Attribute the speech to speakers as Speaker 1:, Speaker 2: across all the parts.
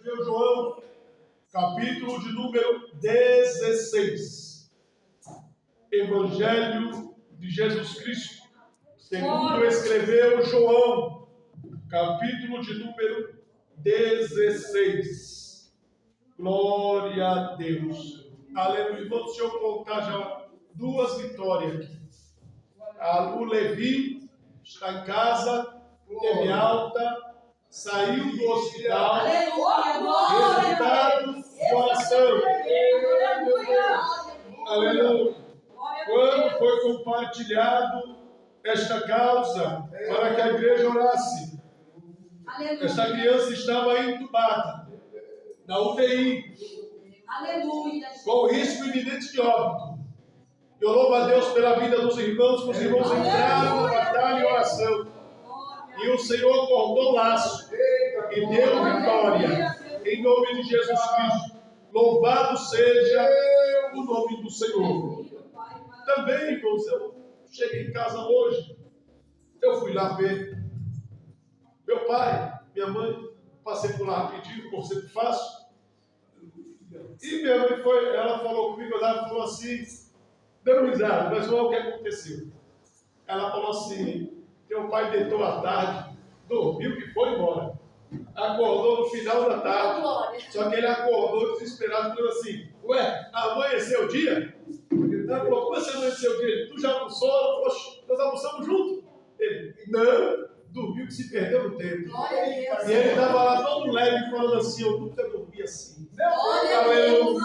Speaker 1: escreveu João, capítulo de número 16. Evangelho de Jesus Cristo, segundo escreveu João, capítulo de número 16. Glória a Deus. Aleluia. Vamos, deixa eu contar já duas vitórias aqui. O Levi está em casa, teve alta, saiu do hospital, resultado de oração. Aleluia. Quando foi compartilhado esta causa para que a igreja orasse, esta criança estava entubada na UTI, com risco iminente de óbito. Eu louvo a Deus pela vida dos irmãos, que os irmãos entraram na batalha e oração. E o Senhor cortou o laço e deu vitória. Em nome de Jesus Cristo. Louvado seja o nome do Senhor. Também, irmãos, eu cheguei em casa hoje. Eu fui lá ver meu pai, minha mãe. Passei por lá rapidinho, como sempre faço. E minha mãe ela falou comigo, ela falou assim, dando risada, mas olha o que aconteceu. Ela falou assim: teu pai deitou à tarde, dormiu e foi embora. Acordou no final da tarde. Só que ele acordou desesperado, falando assim: ué, amanheceu o dia? Ela falou: como assim amanheceu o dia? Tu já almoçou? Ela falou: nós almoçamos junto. Ele: não, dormiu que se perdeu no tempo. E ele estava lá todo leve, falando assim: eu nunca dormi assim. Aleluia.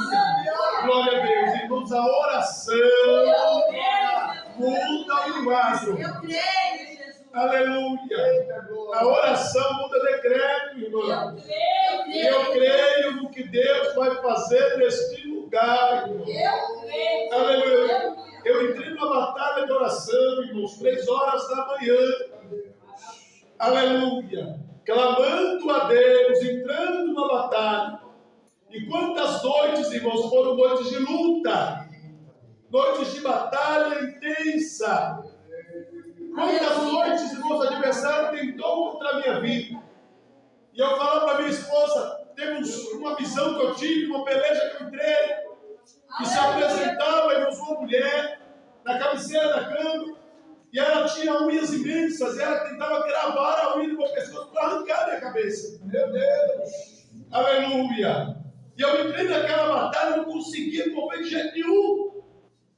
Speaker 1: Glória a Deus. Irmãos, a oração muda o quadro.
Speaker 2: Eu creio, Jesus.
Speaker 1: Aleluia. A oração muda decreto, irmão. Eu creio no que Deus vai fazer neste lugar, irmão. Aleluia. Eu entrei numa batalha de oração, irmãos, 3 horas da manhã. Aleluia. Clamando a Deus, entrando numa batalha. E quantas noites, irmãos, foram noites de luta, noites de batalha intensa. Quantas noites, irmãos, o adversário tentou contra a minha vida. E eu falava para minha esposa, teve uma visão que eu tive, uma peleja que eu entrei, que se apresentava, irmãos, uma mulher na cabeceira da cama, e ela tinha unhas imensas, e ela tentava cravar a unha do meu pescoço para arrancar a minha cabeça. Meu Deus! Aleluia! E eu entrei naquela batalha, não conseguia mover de jeito nenhum.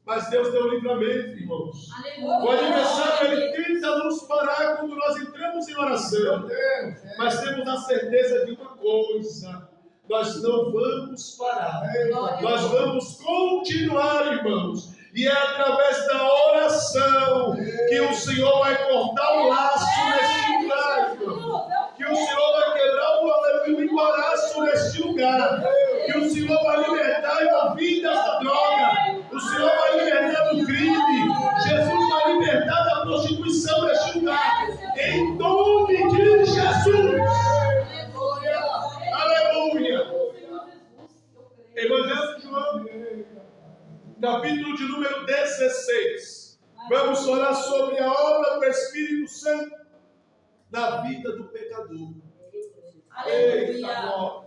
Speaker 1: Mas Deus deu livramento, irmãos. Aleluia. O adversário, ele tenta nos parar quando nós entramos em oração. Mas temos a certeza de uma coisa: nós não vamos parar. Nós vamos continuar, irmãos. E é através da oração que o Senhor vai cortar o laço neste lugar, irmão. Que o Senhor vai quebrar o embaraço neste lugar. Que o Senhor vai libertar envolvidas da droga. O Senhor vai libertar do crime. Jesus vai libertar da prostituição neste lugar. Em nome de Jesus. Aleluia. Evangelho de João, capítulo de número 16. Vamos falar sobre a obra do Espírito Santo na vida do pecador. Aleluia.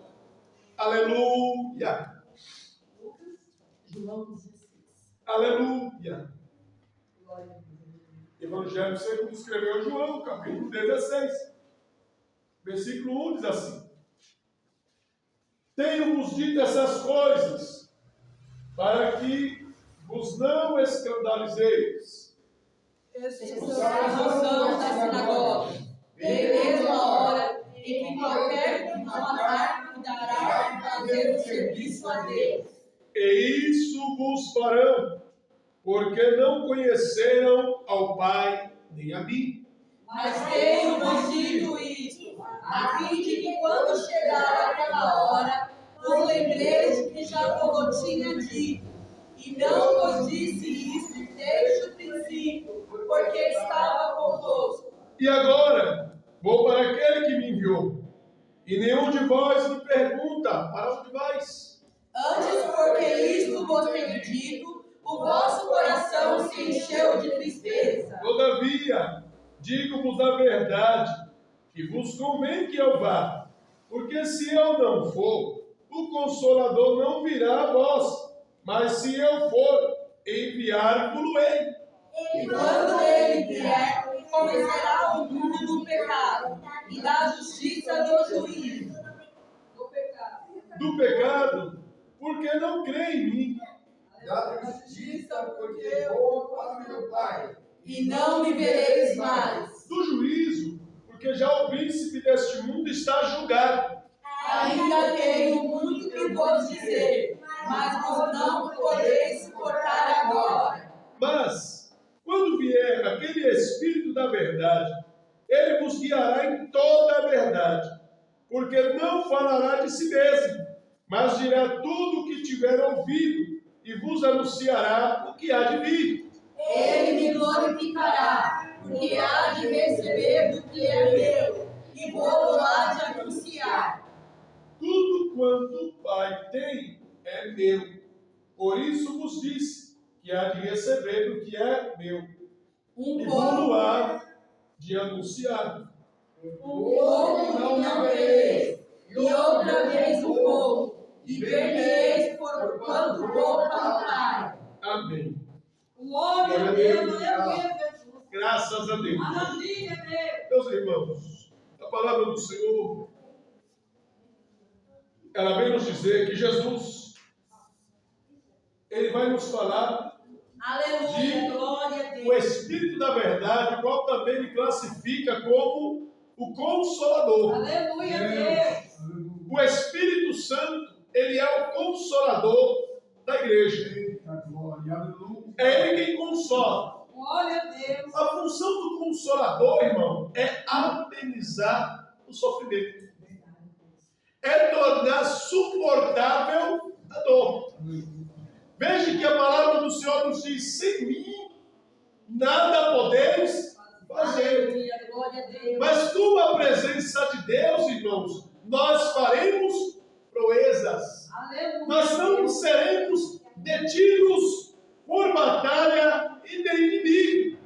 Speaker 1: Aleluia.
Speaker 2: João 16.
Speaker 1: Aleluia. Evangelho segundo escreveu João, capítulo 16. Versículo 1 diz assim: tenho-vos dito essas coisas, para que vos não escandalizeis.
Speaker 2: Expulsão da sinagoga. Vem mesmo a hora em que qualquer que nos matar dará a fazer o serviço a Deus.
Speaker 1: E isso vos farão, porque não conheceram ao Pai nem a mim.
Speaker 2: Mas tenho-vos dito isto, a fim de que quando chegar aquela hora, vos lembreis de que já vos tinha dito. E não vos disse isto desde o princípio, porque estava convosco.
Speaker 1: E agora, vou para aquele que me enviou. E nenhum de vós me pergunta: para onde vais?
Speaker 2: Antes, porque isto vos tenho dito, o vosso coração se encheu de tristeza.
Speaker 1: Todavia, digo-vos a verdade, que vos convém que eu vá. Porque se eu não for, o Consolador não virá a vós. Mas se eu for, enviar-vos-ei.
Speaker 2: E quando ele vier, convencerá o mundo do pecado e da justiça do juízo.
Speaker 1: Do pecado, porque não crê em mim.
Speaker 3: Da justiça, porque vou para meu Pai.
Speaker 2: E não me vereis mais.
Speaker 1: Do juízo, porque já o príncipe deste mundo está julgado.
Speaker 2: Ainda tenho muito que vos dizer, mas vos não podeis suportar agora.
Speaker 1: Mas, quando vier aquele Espírito da verdade, ele vos guiará em toda a verdade, porque não falará de si mesmo, mas dirá tudo o que tiver ouvido e vos anunciará o que há de vir.
Speaker 2: Ele me glorificará, porque há de receber do que é meu, e vou lá de anunciar.
Speaker 1: Tudo quanto o Pai tem é meu. Por isso vos disse que há de receber do que é meu. E vou lá de anunciar.
Speaker 2: Um pouco não vereis, e outra vez um pouco, e ver-me-eis por quanto vou para o Pai.
Speaker 1: Amém.
Speaker 2: Glória a Deus, aleluia, Jesus.
Speaker 1: Graças a Deus.
Speaker 2: Maravilha, Deus.
Speaker 1: Meus irmãos, a palavra do Senhor, ela vem nos dizer que Jesus, ele vai nos falar
Speaker 2: Aleluia, glória a
Speaker 1: o
Speaker 2: Deus.
Speaker 1: Espírito da verdade, qual também ele classifica como o Consolador.
Speaker 2: Aleluia, Deus.
Speaker 1: O Espírito Santo, ele é o Consolador da igreja. É ele quem consola.
Speaker 2: Glória a Deus.
Speaker 1: A função do Consolador, irmão, é amenizar o sofrimento. É tornar suportável a dor. Veja que a palavra do Senhor nos diz: sem mim nada podeis fazer.
Speaker 2: Aleluia, glória a Deus.
Speaker 1: Mas com a presença de Deus, irmãos, nós faremos proezas.
Speaker 2: Aleluia.
Speaker 1: Nós não seremos detidos por batalha e nem inimigo,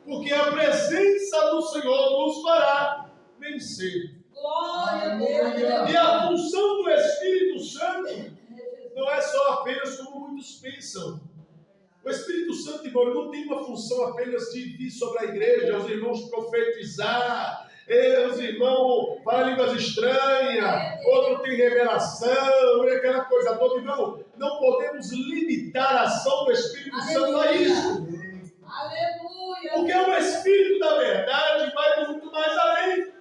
Speaker 1: porque a presença do Senhor nos fará vencer.
Speaker 2: Glória a Deus.
Speaker 1: E a função do Espírito Santo não é só apenas como muitos pensam. O Espírito Santo, irmão, não tem uma função apenas de vir sobre a igreja, os irmãos profetizar, os irmãos falar línguas estranhas, outro tem revelação, e aquela coisa toda. Não podemos limitar a ação do Espírito Santo a isso.
Speaker 2: Aleluia.
Speaker 1: Porque o Espírito da verdade vai muito mais além.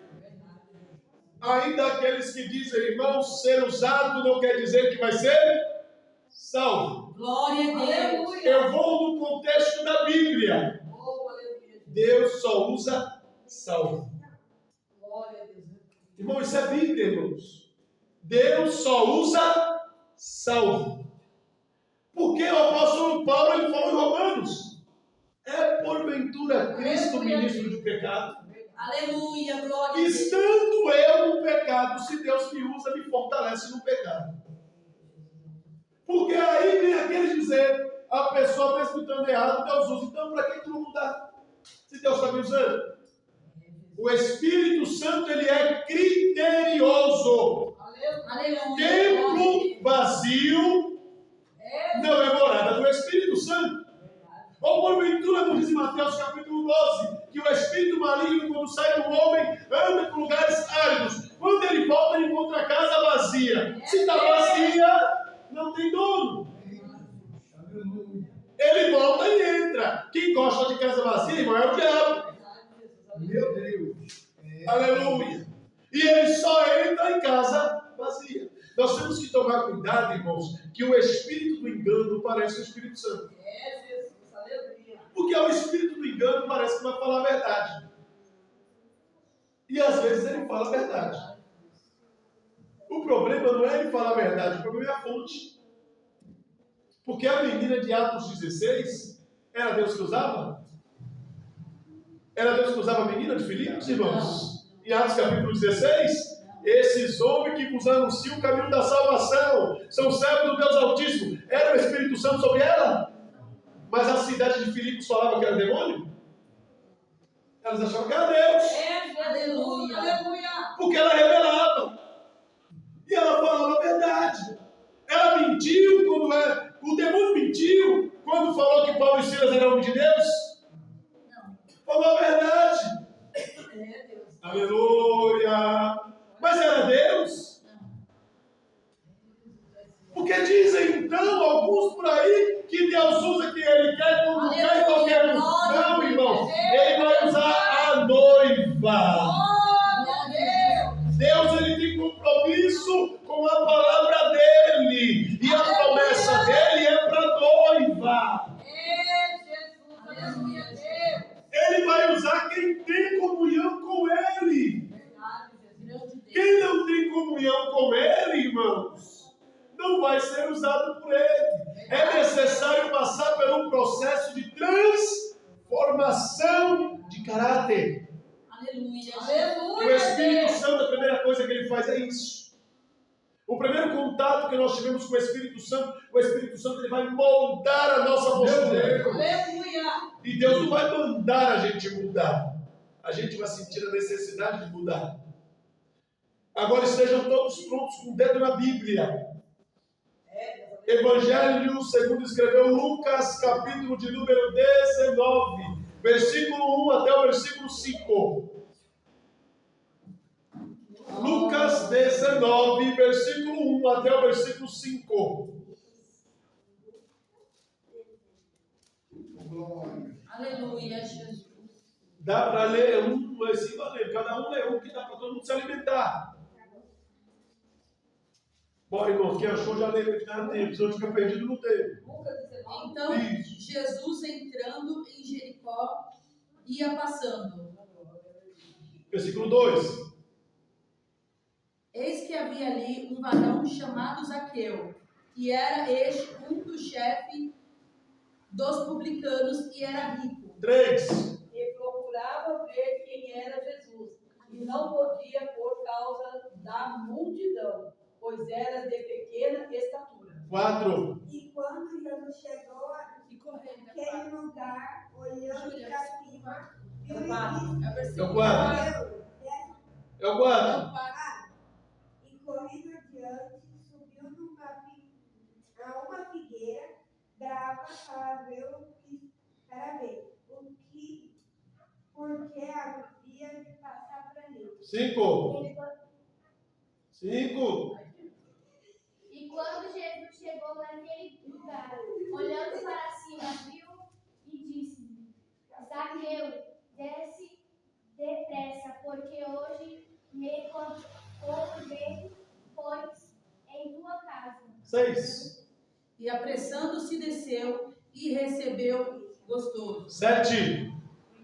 Speaker 1: Ainda aqueles que dizem, irmão, ser usado não quer dizer que vai ser salvo.
Speaker 2: Glória a Deus.
Speaker 1: Eu vou no contexto da Bíblia. Deus só usa salvo.
Speaker 2: Glória a Deus.
Speaker 1: Irmão, isso é Bíblia, irmãos. Deus só usa salvo. Porque o apóstolo Paulo, ele falou em Romanos: é porventura Cristo ministro do pecado?
Speaker 2: Aleluia, glória a Deus.
Speaker 1: Estando eu no pecado, se Deus me usa, me fortalece no pecado. Porque aí vem aqueles dizer, a pessoa mesmo estando errado, Deus usa. Então, para que tu não mudar? Se Deus está me usando. O Espírito Santo, ele é criterioso.
Speaker 2: Aleluia.
Speaker 1: Templo vazio não é morada do Espírito Santo. Ou porventura, nos diz em Mateus capítulo 12, que o espírito maligno, quando sai do homem, anda por lugares áridos. Quando ele volta, ele encontra a casa vazia. Se está vazia, não tem dono. Ele volta e entra. Quem gosta de casa vazia, irmão, é o diabo.
Speaker 3: Meu Deus.
Speaker 1: Aleluia. E ele só entra em casa vazia. Nós temos que tomar cuidado, irmãos, que o espírito do engano parece o Espírito Santo. Porque o espírito do engano parece que vai falar a verdade. E às vezes ele fala a verdade. O problema não é ele falar a verdade, o problema é a fonte. Porque a menina de Atos 16, era Deus que usava? Era Deus que usava a menina de Filipos, irmãos? Em Atos capítulo 16, esses homens que vos anunciam o caminho da salvação, são servos do Deus Altíssimo. Era o Espírito Santo sobre ela? Mas a cidade de Filipos falava que era demônio? Elas achavam que era Deus.
Speaker 2: Aleluia. Aleluia.
Speaker 1: Porque ela revelava. E ela falou a verdade. Ela mentiu o demônio mentiu quando falou que Paulo e Silas eram homem de Deus?
Speaker 2: Não.
Speaker 1: Falou a verdade.
Speaker 2: É Deus.
Speaker 1: Aleluia. Mas era Deus? Porque dizem então alguns por aí que Deus usa quem Ele quer, quando quer, qualquer um. Não, irmãos. Ele vai usar a noiva. Deus, ele tem compromisso com a palavra dele. E a promessa dele é para a noiva. Ele vai usar quem tem comunhão com ele. Quem não tem comunhão com ele, irmãos, não vai ser usado por ele. É necessário passar por um processo de transformação de caráter.
Speaker 2: Aleluia.
Speaker 1: E o Espírito Santo, a primeira coisa que ele faz é isso. O primeiro contato que nós tivemos com o Espírito Santo ele vai moldar a nossa postura.
Speaker 2: Aleluia.
Speaker 1: E Deus não vai mandar a gente mudar. A gente vai sentir a necessidade de mudar. Agora estejam todos prontos com o dedo na Bíblia. Evangelho segundo escreveu Lucas, capítulo de número 19, versículo 1 até o versículo 5. Lucas 19, versículo 1 até o versículo 5.
Speaker 2: Aleluia, Jesus.
Speaker 1: Dá para ler um, assim, cada um lê um que dá para todo mundo se alimentar. Bora, irmãos, quem achou já leu que dá tempo, se não fica perdido no tempo.
Speaker 2: Então, Jesus entrando em Jericó, ia passando.
Speaker 1: Versículo 2.
Speaker 2: Eis que havia ali um varão chamado Zaqueu, que era este um dos chefes dos publicanos e era rico.
Speaker 1: 3.
Speaker 4: E procurava ver quem era Jesus, e não podia por causa da multidão, pois era de pequena estatura.
Speaker 1: 4.
Speaker 5: E quando Jesus chegou naquele lugar, olhando para cima, viu
Speaker 2: É o 4.
Speaker 1: É o 4.
Speaker 5: e correndo adiante, subiu a uma figueira brava para ver porque havia de passar para ele.
Speaker 1: 5.
Speaker 6: E quando Jesus chegou naquele lugar, olhando para cima, viu e disse: Zaqueu, desce depressa, porque hoje me convém, pois, em tua casa.
Speaker 1: 6.
Speaker 2: E apressando-se desceu e recebeu gostoso.
Speaker 1: 7.
Speaker 4: E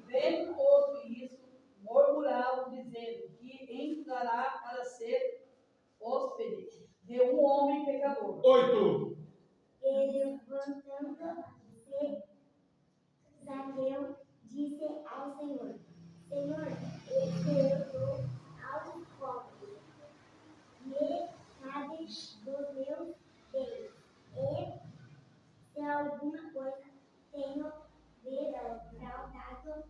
Speaker 4: vendo outro isso, murmuravam, dizendo que entrará para ser hóspede de um homem pecador.
Speaker 1: 8.
Speaker 6: E levantando-se, Zaqueu disse ao Senhor: Senhor, eu dou aos pobres metade dos meus bens, e se alguma coisa tenho defraudado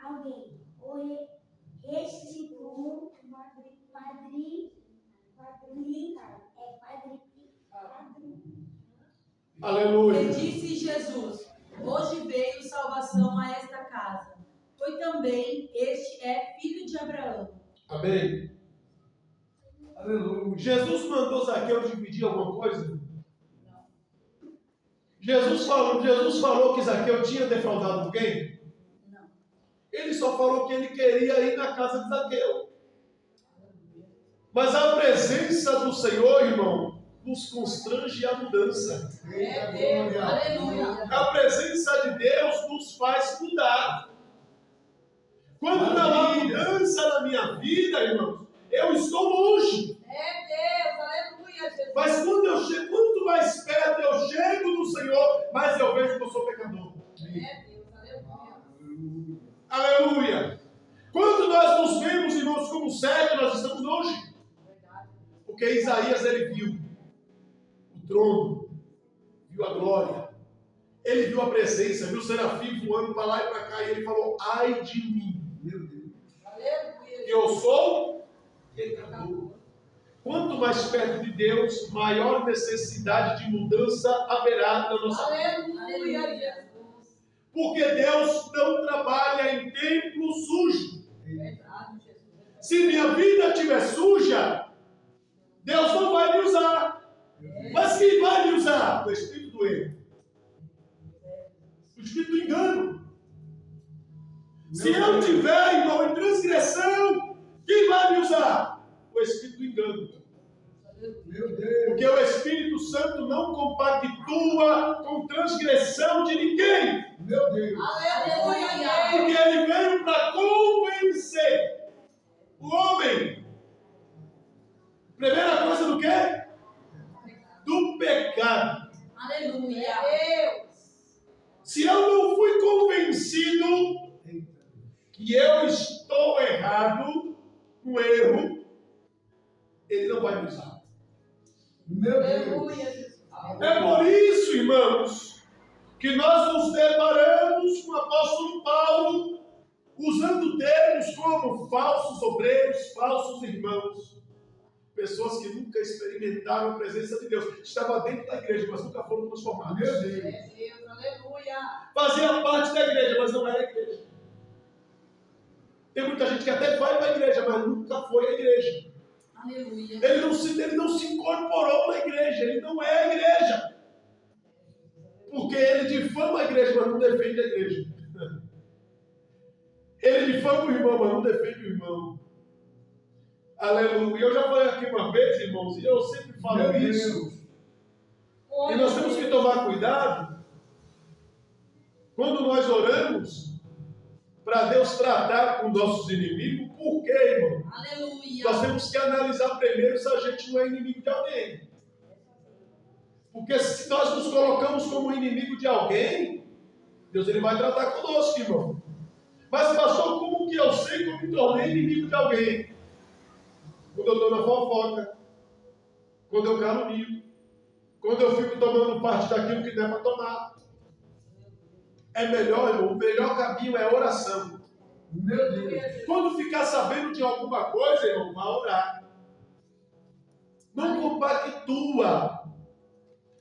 Speaker 6: alguém, o restituo
Speaker 1: Aleluia.
Speaker 2: E disse Jesus: hoje veio salvação a esta casa, pois também este é filho de Abraão.
Speaker 1: Amém. Aleluia. Jesus mandou Zaqueu dividir alguma coisa?
Speaker 4: Não.
Speaker 1: Jesus falou que Zaqueu tinha defraudado alguém?
Speaker 2: Não.
Speaker 1: Ele só falou que ele queria ir na casa de Zaqueu. Mas a presença do Senhor, irmão, nos constrange à mudança.
Speaker 2: Aleluia.
Speaker 1: A presença de Deus nos faz mudar. Quando não há mudança na minha vida, irmãos, eu estou longe.
Speaker 4: É Deus, aleluia, Jesus.
Speaker 1: Mas quando eu chego, quanto mais perto eu chego do Senhor, mais eu vejo que eu sou pecador.
Speaker 4: É Deus, aleluia.
Speaker 1: Aleluia. Quando nós nos vemos, irmãos, como cegos, nós estamos longe. Porque Isaías, ele viu o trono, viu a glória, ele viu a presença, viu o serafim voando para lá e para cá, e ele falou: ai de mim, meu Deus,
Speaker 4: Aleluia.
Speaker 1: eu sou pecador. Quanto mais perto de Deus, maior necessidade de mudança haverá na nossa vida.
Speaker 4: Aleluia, Jesus.
Speaker 1: Porque Deus não trabalha em templo sujo.
Speaker 4: Verdade, Jesus.
Speaker 1: Se minha vida estiver suja, Deus não vai me usar. Mas quem vai me usar? O espírito do erro. O espírito do engano. Se eu tiver, irmão, em transgressão, quem vai me usar? O espírito do engano.
Speaker 3: Meu Deus.
Speaker 1: Porque o Espírito Santo não compactua com transgressão de ninguém.
Speaker 3: Meu Deus.
Speaker 4: Aleluia.
Speaker 1: Porque ele veio para convencer o homem. Primeira coisa do quê? Do pecado.
Speaker 2: Aleluia.
Speaker 4: Deus.
Speaker 1: Se eu não fui convencido que eu estou errado, no erro, ele não vai me usar.
Speaker 3: Meu Deus.
Speaker 4: Aleluia, Jesus.
Speaker 1: É por isso, irmãos, que nós nos deparamos com o apóstolo Paulo usando termos como falsos obreiros, falsos irmãos. Pessoas que nunca experimentaram a presença de Deus. Estavam dentro da igreja, mas nunca foram transformados.
Speaker 3: Meu Deus.
Speaker 4: Deus, aleluia.
Speaker 1: Fazia parte da igreja, mas não era igreja. Tem muita gente que até vai para a igreja, mas nunca foi à igreja.
Speaker 2: Aleluia.
Speaker 1: Ele não se incorporou na igreja, ele não é a igreja. Porque ele difama a igreja, mas não defende a igreja. Ele difama o irmão, mas não defende o irmão. Aleluia. Eu já falei aqui uma vez, irmãos, e eu sempre falo isso. E nós temos que tomar cuidado quando nós oramos para Deus tratar com nossos inimigos. Por quê, irmão?
Speaker 2: Aleluia.
Speaker 1: Nós temos que analisar primeiro se a gente não é inimigo de alguém. Porque se nós nos colocamos como inimigo de alguém, Deus ele vai tratar conosco, irmão. Mas pastor, como que eu sei que eu me tornei inimigo de alguém? Quando eu estou na fofoca, quando eu calunio, quando eu fico tomando parte daquilo que não é para tomar. É melhor, irmão, o melhor caminho é a oração.
Speaker 3: Meu Deus.
Speaker 1: Quando ficar sabendo de alguma coisa, irmão, vá orar. Não compactua.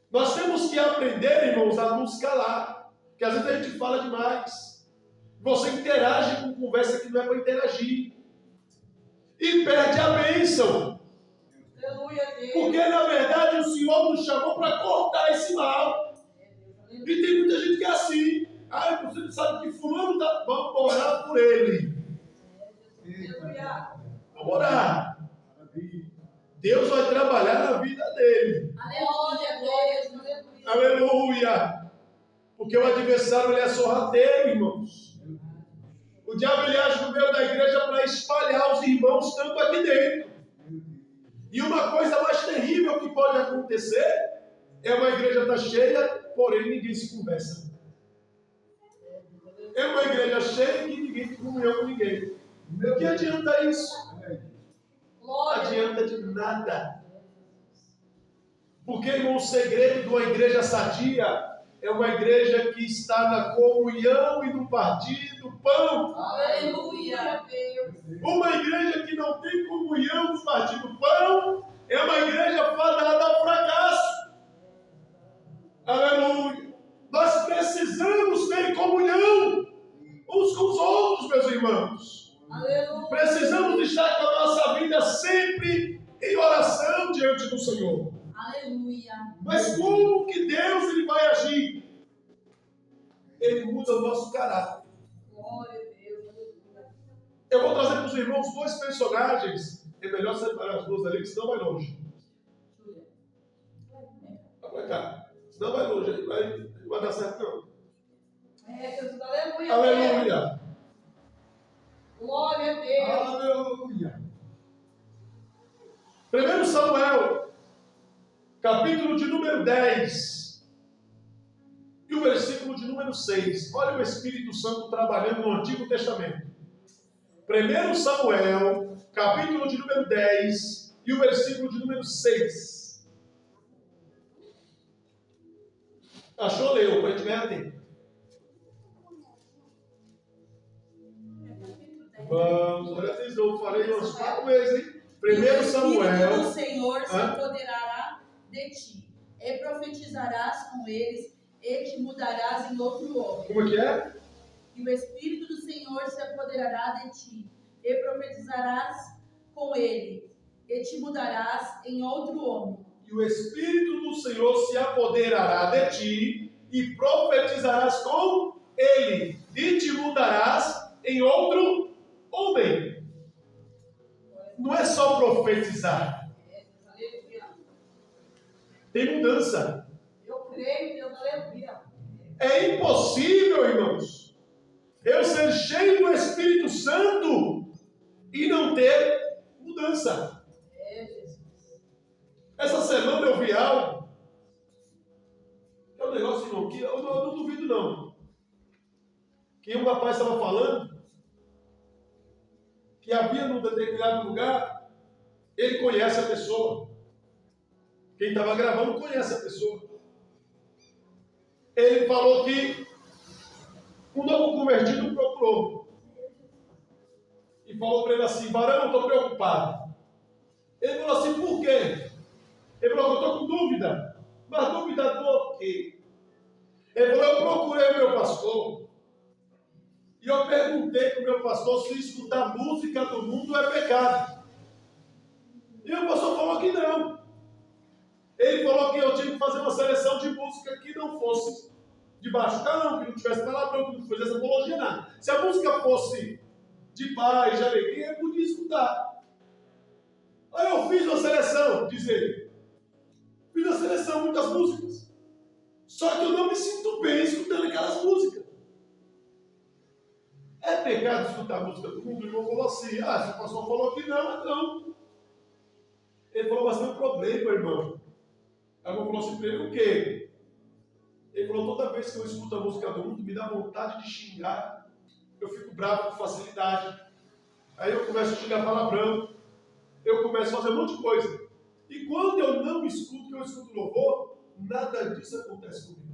Speaker 1: Nós temos que aprender, irmãos, a nos calar. Porque às vezes a gente fala demais. Você interage com conversa que não é para interagir. E perde a bênção.
Speaker 4: Aleluia, Deus.
Speaker 1: Porque na verdade o Senhor nos chamou para cortar esse mal. E tem muita gente que é assim. Ah, você não sabe que fulano está. Vamos orar por ele.
Speaker 4: Aleluia.
Speaker 1: Vamos orar. Deus vai trabalhar na vida dele.
Speaker 2: Aleluia, Deus.
Speaker 4: Aleluia.
Speaker 1: Aleluia. Porque o adversário ele é sorrateiro, irmãos. O diabo ele age no meio da igreja para espalhar os irmãos tanto aqui dentro. E uma coisa mais terrível que pode acontecer é uma igreja estar cheia, porém ninguém se conversa. É uma igreja cheia e ninguém tem comunhão com ninguém. O que adianta isso? Não
Speaker 4: Glória.
Speaker 1: adianta de nada. Porque, irmão, o segredo de uma igreja sadia é uma igreja que está na comunhão e no partir do pão.
Speaker 4: Aleluia, Deus.
Speaker 1: Uma igreja que não tem comunhão no partir do pão é uma igreja fadada ao fracasso. Aleluia. Nós precisamos ter comunhão uns com os outros, meus irmãos.
Speaker 4: Aleluia.
Speaker 1: Precisamos estar com a nossa vida sempre em oração diante do Senhor.
Speaker 2: Aleluia.
Speaker 1: Mas como que Deus ele vai agir? Ele muda o nosso caráter.
Speaker 4: Glória a Deus. Aleluia.
Speaker 1: Eu vou trazer para os irmãos dois personagens. É melhor separar as duas ali, que senão vai longe. Vai pra cá. Senão vai longe. Não vai dar certo, não.
Speaker 4: É, Jesus. Aleluia.
Speaker 1: Aleluia.
Speaker 4: Glória a Deus.
Speaker 3: Aleluia.
Speaker 1: 1 Samuel, capítulo de número 10. E o versículo de número 6. Olha o Espírito Santo trabalhando no Antigo Testamento. 1 Samuel, capítulo de número 10. E o versículo de número 6. Achou, leu, para a gente ganhar tempo. Vamos, olha atenção, eu falei umas 4 vezes, hein? 1
Speaker 2: O
Speaker 1: Samuel.
Speaker 2: do Senhor se
Speaker 1: Hã?
Speaker 2: apoderará de ti, e profetizarás com eles, e te mudarás em outro homem.
Speaker 1: Como é que é?
Speaker 2: E o Espírito do Senhor se apoderará de ti, e profetizarás com ele, e te mudarás em outro homem.
Speaker 1: E o Espírito do Senhor se apoderará de ti, e profetizarás com ele, e te mudarás em outro homem. Não é só profetizar. Tem mudança.
Speaker 4: Eu creio, Deus, aleluia.
Speaker 1: É impossível, irmãos, eu ser cheio do Espírito Santo e não ter mudança. Essa semana eu vi algo, é um negócio, irmão, que eu não duvido não, que um rapaz estava falando que havia num determinado lugar, ele conhece a pessoa. Quem estava gravando conhece a pessoa. Ele falou que um novo convertido procurou. E falou para ele assim: varão, eu estou preocupado. Ele falou assim: por quê? Ele falou: eu estou com dúvida. Mas dúvida do quê? Ele falou: eu procurei o meu pastor. E eu perguntei para o meu pastor se escutar música do mundo é pecado. E o pastor falou que não. Ele falou que eu tinha que fazer uma seleção de música que não fosse de baixo calão, que não tivesse palavrão, que não fizesse apologia, nada. Se a música fosse de paz, de alegria, eu podia escutar. Aí eu fiz uma seleção, diz ele. Fiz uma seleção, muitas músicas. Só que eu não me sinto bem escutando aquelas músicas. É pecado escutar a música do mundo? O irmão falou assim: se o pastor falou que não, não. Ele falou: mas tem um problema, irmão. Aí o irmão falou assim para ele: o quê? Ele falou: toda vez que eu escuto a música do mundo, me dá vontade de xingar. Eu fico bravo com facilidade. Aí eu começo a xingar palavrão. Eu começo a fazer um monte de coisa. E quando eu não escuto, que eu escuto louvor, nada disso acontece comigo.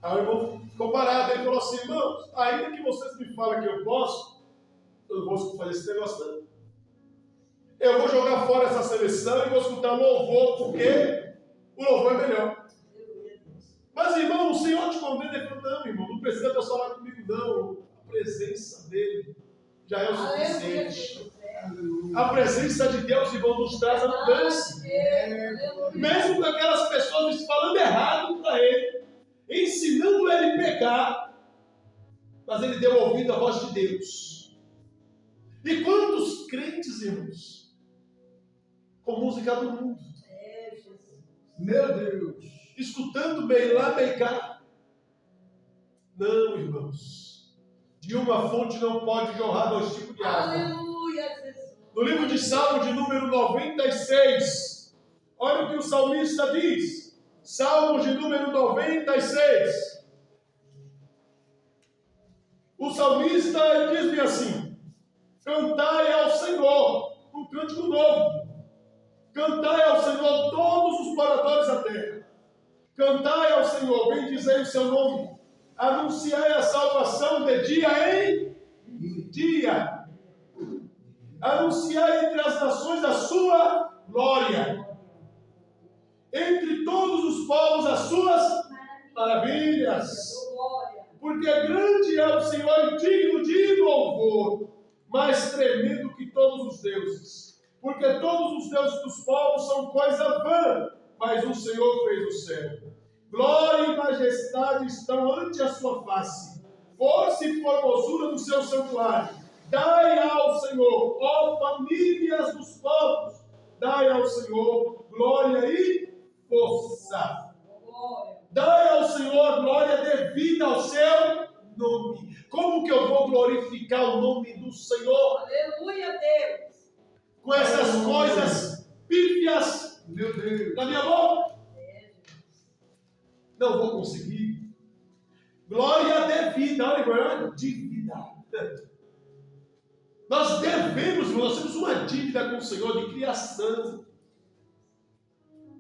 Speaker 1: Aí o irmão ficou parado. Ele falou assim: irmãos, ainda que vocês me falem que eu posso, eu não vou fazer esse negócio não. Eu vou jogar fora essa seleção e vou escutar louvor, porque o louvor é melhor. Mas, irmão, o Senhor te condena. Ele falou: não, irmão, não precisa Deus falar comigo, não. A presença dele já é o suficiente. A presença de Deus, irmão, nos traz a mudança. Mesmo com aquelas pessoas falando errado para ele, ensinando ele a pecar, mas ele deu ouvido à voz de Deus. E quantos crentes, irmãos, com música do mundo? Meu Deus! Escutando bem lá, bem cá. Não, irmãos. De uma fonte não pode jorrar dois tipos de água.
Speaker 4: Aleluia, Jesus.
Speaker 1: No livro de Salmo, de número 96, olha o que o salmista diz. Salmo de número 96. O salmista, ele diz-me assim: cantai ao Senhor um cântico novo. Cantai ao Senhor todos os moradores da terra. Cantai ao Senhor, bendizei o seu nome. Anunciai a salvação de dia em dia. Anunciai entre as nações a sua glória. Entre todos os povos as suas maravilhas. Porque grande é o Senhor e digno de louvor, mais tremendo que todos os deuses. Porque todos os deuses dos povos são coisa vã, mas o Senhor fez o céu. Glória e majestade estão ante a sua face. Força e formosura do seu santuário. Dai ao Senhor, ó famílias dos povos, dai ao Senhor glória e força. Dai ao Senhor glória devida ao seu nome. Como que eu vou glorificar o nome do Senhor?
Speaker 4: Aleluia, Deus.
Speaker 1: Com essas coisas pífias, meu Deus, na minha boca? Não vou conseguir. Glória devida, olha, dívida. Nós devemos, nós temos uma dívida com o Senhor de criação.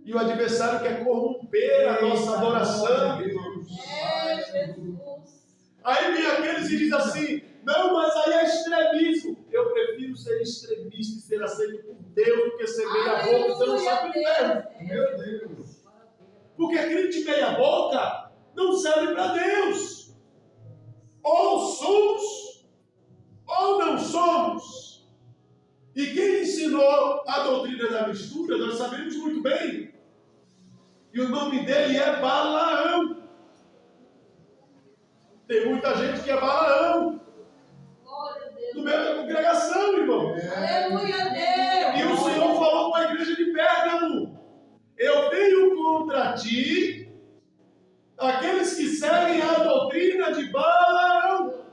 Speaker 1: E o adversário quer corromper a nossa adoração, irmãos.
Speaker 4: Jesus.
Speaker 1: Aí vem aqueles e diz assim: Não, mas aí é extremismo. Eu prefiro ser extremista e ser aceito por Deus do que ser meia boca e ser um saco de ferro.
Speaker 3: Meu Deus.
Speaker 1: Porque crente meia boca não serve para Deus. Ou somos, ou não somos. E quem ensinou a doutrina da mistura, nós sabemos muito bem. E o nome dele é Balaão. Tem muita gente que é Balaão.
Speaker 4: Glória a Deus.
Speaker 1: No meio da congregação, irmão.
Speaker 4: Aleluia a Deus.
Speaker 1: E o Senhor falou para a igreja de Pérgamo: eu tenho contra ti aqueles que seguem a doutrina de Balaão,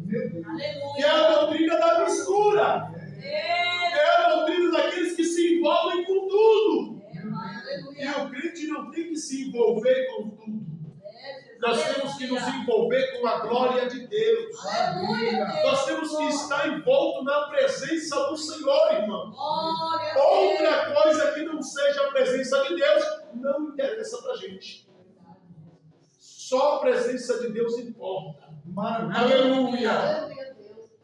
Speaker 1: que é a doutrina da mistura, é a doutrina daqueles que se envolvem com tudo. E o crente não tem que se envolver com tudo. Nós temos que nos envolver com a glória de Deus. Nós temos que estar envolto na presença do Senhor, irmão. Outra coisa que não seja a presença de Deus não interessa para a gente. Só a presença de Deus importa. Aleluia.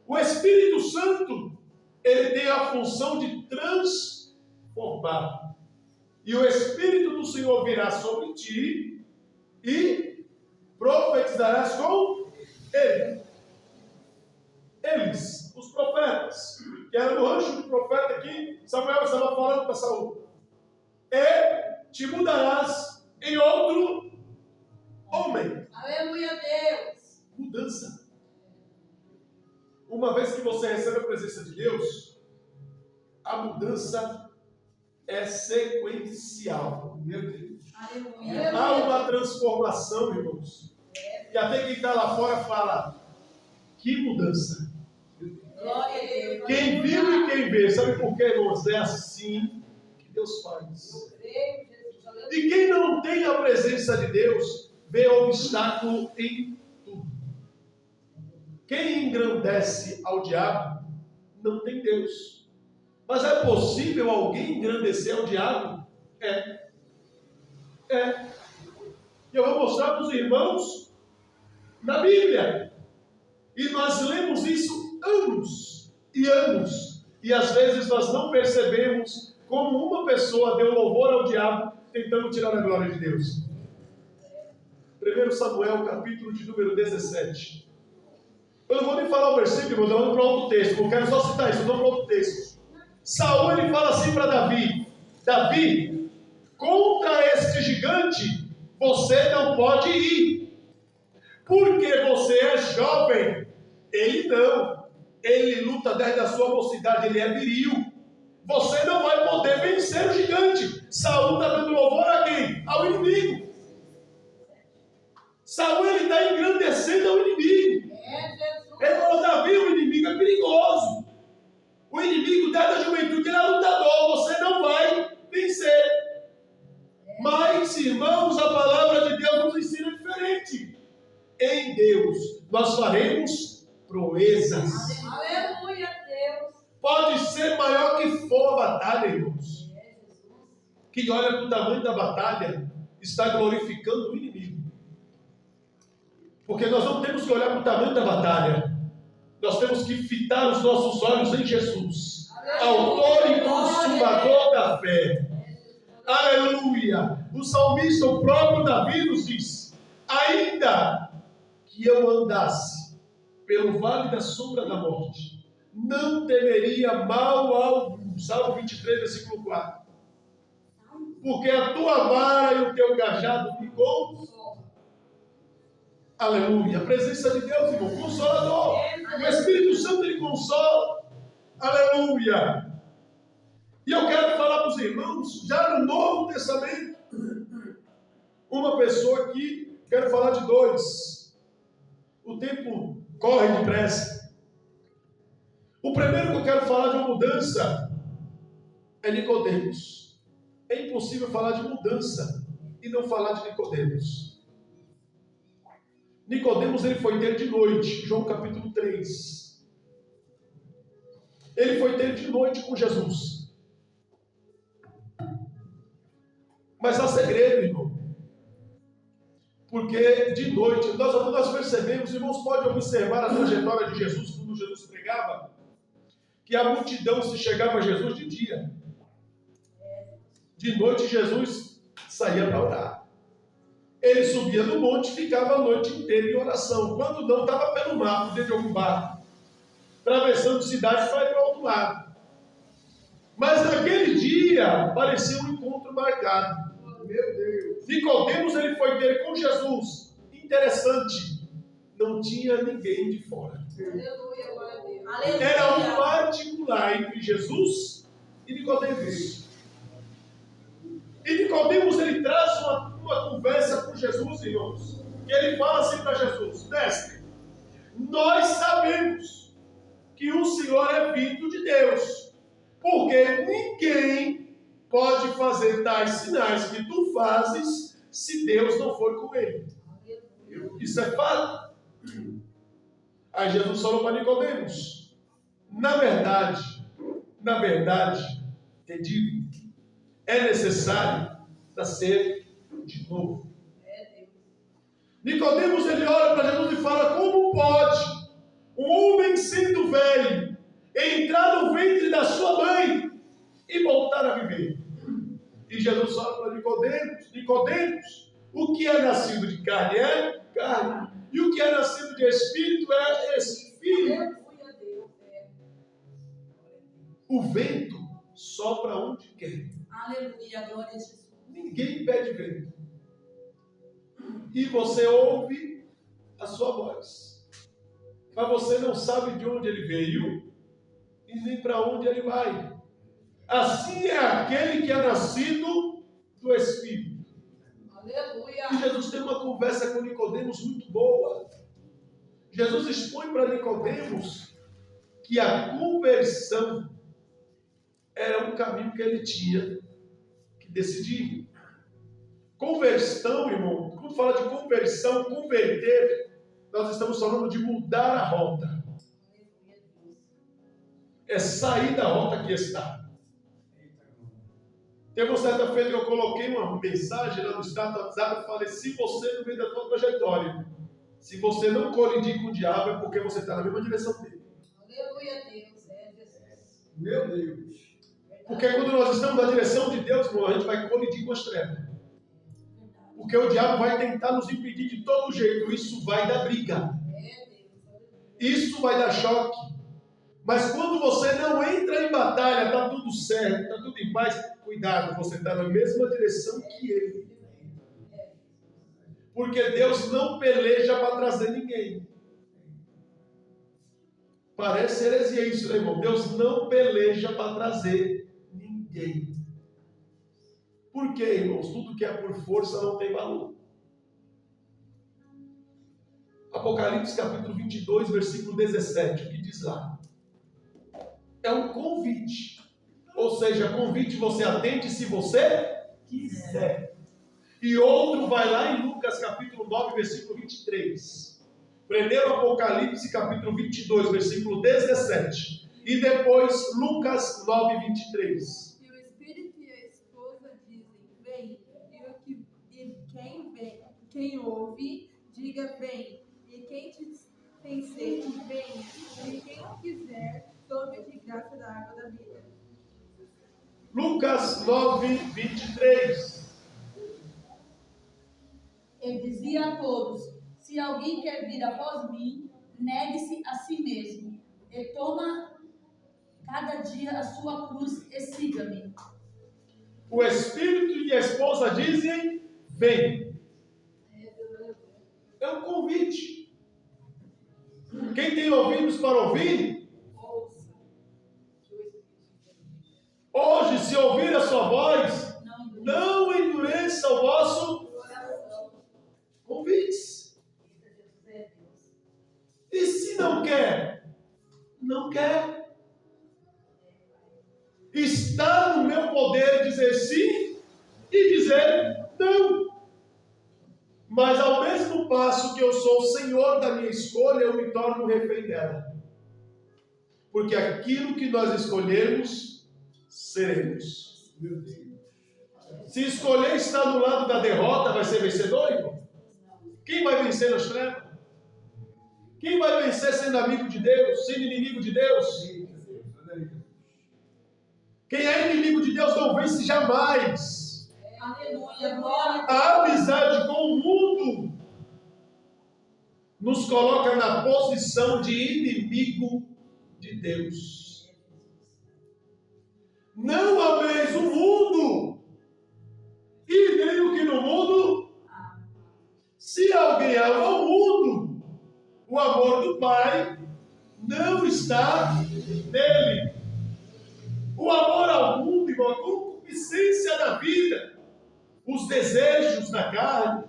Speaker 1: O Espírito Santo, ele tem a função de transformar. E o Espírito do Senhor virá sobre ti e profetizarás com ele. Eles, os profetas, que era no rancho do profeta aqui, Samuel estava falando para Saul. E te mudarás em outro homem.
Speaker 4: Aleluia a Deus.
Speaker 1: Mudança. Uma vez que você recebe a presença de Deus, a mudança é sequencial. Meu Deus.
Speaker 4: Aleluia.
Speaker 1: Há uma transformação, irmãos. E até quem está lá fora fala: que mudança.
Speaker 4: Glória a Deus.
Speaker 1: Quem viu e quem vê, sabe por quê, irmãos? É assim que Deus faz. E quem não tem a presença de Deus, vê obstáculo em tudo. Quem engrandece ao diabo, não tem Deus. Mas é possível alguém engrandecer ao diabo? É. E eu vou mostrar para os irmãos na Bíblia. E nós lemos isso anos e anos. E às vezes nós não percebemos como uma pessoa deu louvor ao diabo tentando tirar a glória de Deus. 1 Samuel, capítulo de número 17. Eu não vou nem falar o versículo, eu vou para outro texto. Eu quero só citar isso, eu vou para outro texto. Saul, ele fala assim para Davi: Davi, contra este gigante você não pode ir, porque você é jovem. Ele não. Ele luta desde a sua mocidade, ele é viril. Você não vai poder vencer o gigante. Saul está dando louvor a quem? Ao inimigo. Saul, ele está engrandecendo ao inimigo. Ele falou: Davi, o inimigo é perigoso. O inimigo desde a juventude ele é lutador. Você não vai vencer. Mas, irmãos, a palavra de Deus nos ensina diferente. Em Deus nós faremos proezas.
Speaker 4: Aleluia a Deus.
Speaker 1: Pode ser maior que for a batalha, irmãos. Quem olha para o tamanho da batalha está glorificando o inimigo. Porque nós não temos que olhar para o tamanho da batalha. Nós temos que fitar os nossos olhos em Jesus, autor e consumador da fé. Aleluia! O salmista, o próprio Davi, nos diz: ainda que eu andasse pelo vale da sombra da morte, não temeria mal algum. Salmo 23, versículo 4. Porque a tua vara e o teu cajado me consolam. Aleluia! A presença de Deus, irmão, consolador. O Espírito Santo, ele consola. Aleluia! E eu quero falar para os irmãos, já no Novo Testamento, uma pessoa aqui, quero falar de dois. O tempo corre depressa. O primeiro que eu quero falar de uma mudança é Nicodemos. É impossível falar de mudança e não falar de Nicodemos. Nicodemos, ele foi ter de noite, João capítulo 3. Ele foi ter de noite com Jesus. Mas há segredo, irmão. Porque de noite, nós percebemos, irmãos, pode observar a trajetória de Jesus quando Jesus pregava, que a multidão se chegava a Jesus de dia. De noite Jesus saía para orar. Ele subia no monte e ficava a noite inteira em oração. Quando não, estava pelo mar, dentro de algum barco, atravessando cidades para ir para o outro lado. Mas naquele dia parecia um encontro marcado. Meu Deus! Nicodemos, ele foi ter com Jesus. Interessante, não tinha ninguém de fora.
Speaker 2: Aleluia, glória a Deus.
Speaker 1: Era um particular entre Jesus e Nicodemos. E Nicodemos, ele traz uma conversa com Jesus, irmãos. E ele fala assim para Jesus: mestre, nós sabemos que o Senhor é vindo de Deus, porque ninguém pode fazer tais sinais que tu fazes se Deus não for com ele. Isso é fato. Aí Jesus falou para Nicodemos: na verdade, te digo, é necessário nascer de novo. Nicodemos, ele olha para Jesus e fala: como pode um homem sendo velho entrar no ventre da sua mãe e voltar a viver? E Jesus fala para Nicodemos: Nicodemos, o que é nascido de carne é carne, e o que é nascido de espírito é espírito. O vento sopra onde quer.
Speaker 2: Aleluia, glória a Jesus.
Speaker 1: Ninguém pede vento. E você ouve a sua voz, mas você não sabe de onde ele veio e nem para onde ele vai. Assim é aquele que é nascido do Espírito.
Speaker 2: Aleluia.
Speaker 1: E Jesus tem uma conversa com Nicodemos muito boa. Jesus expõe para Nicodemos que a conversão era um caminho que ele tinha que decidir. Conversão, irmão, quando fala de conversão, converter, nós estamos falando de mudar a rota. É sair da rota que está. Teve uma certa feita que eu coloquei uma mensagem lá no status do WhatsApp e falei: se você no meio da sua trajetória, se você não colidir com o diabo, é porque você está na mesma direção dele.
Speaker 2: Aleluia, Deus, é Jesus.
Speaker 1: Meu Deus. Porque quando nós estamos na direção de Deus, irmão, a gente vai colidir com as trevas. Porque o diabo vai tentar nos impedir de todo jeito. Isso vai dar briga. Isso vai dar choque. Mas quando você não entra em batalha, está tudo certo, está tudo em paz, cuidado, você está na mesma direção que ele. Porque Deus não peleja para trazer ninguém. Parece heresia isso, né, irmão? Deus não peleja para trazer ninguém. Por quê, irmãos? Tudo que é por força não tem valor. Apocalipse capítulo 22, versículo 17, o que diz lá? É um convite. Ou seja, convite você atende se você quiser. E outro vai lá em Lucas capítulo 9, versículo 23. Primeiro Apocalipse capítulo 22, versículo 17. E depois Lucas 9, 23.
Speaker 7: E o Espírito e a esposa dizem: vem. E quem ouve, diga: vem. E quem tem sede, vem. E quem quiser, tome de graça da água da vida.
Speaker 1: Lucas 9, 23.
Speaker 2: Eu dizia a todos: se alguém quer vir após mim, negue-se a si mesmo e toma cada dia a sua cruz e siga-me.
Speaker 1: O Espírito e a esposa dizem: vem. É um convite. Quem tem ouvidos para ouvir, hoje, se ouvir a sua voz, não endureça o vosso convites. E se não quer, não quer. Está no meu poder dizer sim e dizer não. Mas ao mesmo passo que eu sou o Senhor da minha escolha, eu me torno refém dela. Porque aquilo que nós escolhermos, seremos. Se escolher estar do lado da derrota, vai ser vencedor, irmão? Quem vai vencer nas trevas? Quem vai vencer sendo amigo de Deus, sendo inimigo de Deus? Quem é inimigo de Deus não vence jamais.
Speaker 2: Aleluia, glória.
Speaker 1: A amizade com o mundo nos coloca na posição de inimigo de Deus. Não ameis o mundo e nem o que no mundo. Se alguém ama o mundo, o amor do Pai não está nele. O amor ao mundo, irmão, a concupiscência da vida, os desejos da carne,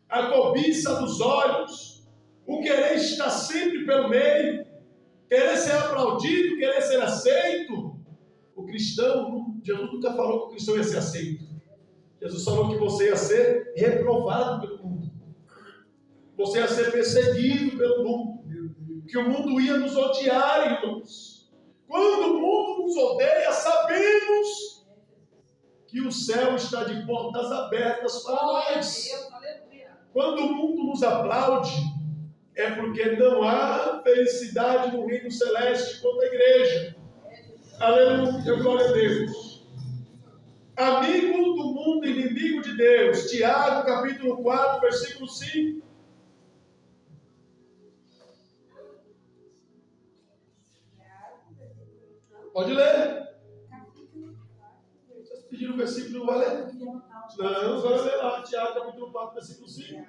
Speaker 1: a cobiça dos olhos, o querer estar sempre pelo meio, querer ser aplaudido, querer ser aceito. O cristão, Jesus nunca falou que o cristão ia ser aceito. Jesus falou que você ia ser reprovado pelo mundo. Você ia ser perseguido pelo mundo. Que o mundo ia nos odiar, irmãos. Quando o mundo nos odeia, sabemos que o céu está de portas abertas para nós. Quando o mundo nos aplaude, é porque não há felicidade no reino celeste quanto à igreja. Aleluia, glória a Deus. Amigo do mundo, inimigo de Deus. Tiago, capítulo 4, versículo 5. Pode ler. Vocês pediram o versículo, não vai ler? Não, vai ler lá. Tiago, capítulo 4, versículo 5.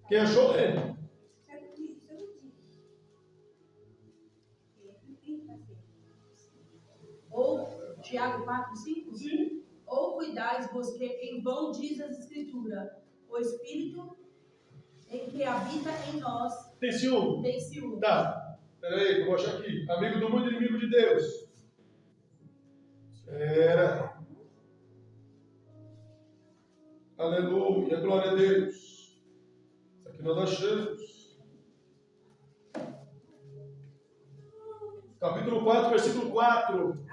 Speaker 1: Quem achou, lê.
Speaker 2: Ou, Tiago 4, 5?
Speaker 1: Sim.
Speaker 2: Ou cuidais-vos que em vão diz as Escrituras, o Espírito em que habita em nós
Speaker 1: Tem ciúme?
Speaker 2: tem ciúme.
Speaker 1: Tá. Peraí, que eu vou achar aqui. Amigo do mundo, inimigo de Deus. Espera. Aleluia, glória a Deus. Isso aqui nós achamos. Capítulo 4, versículo 4.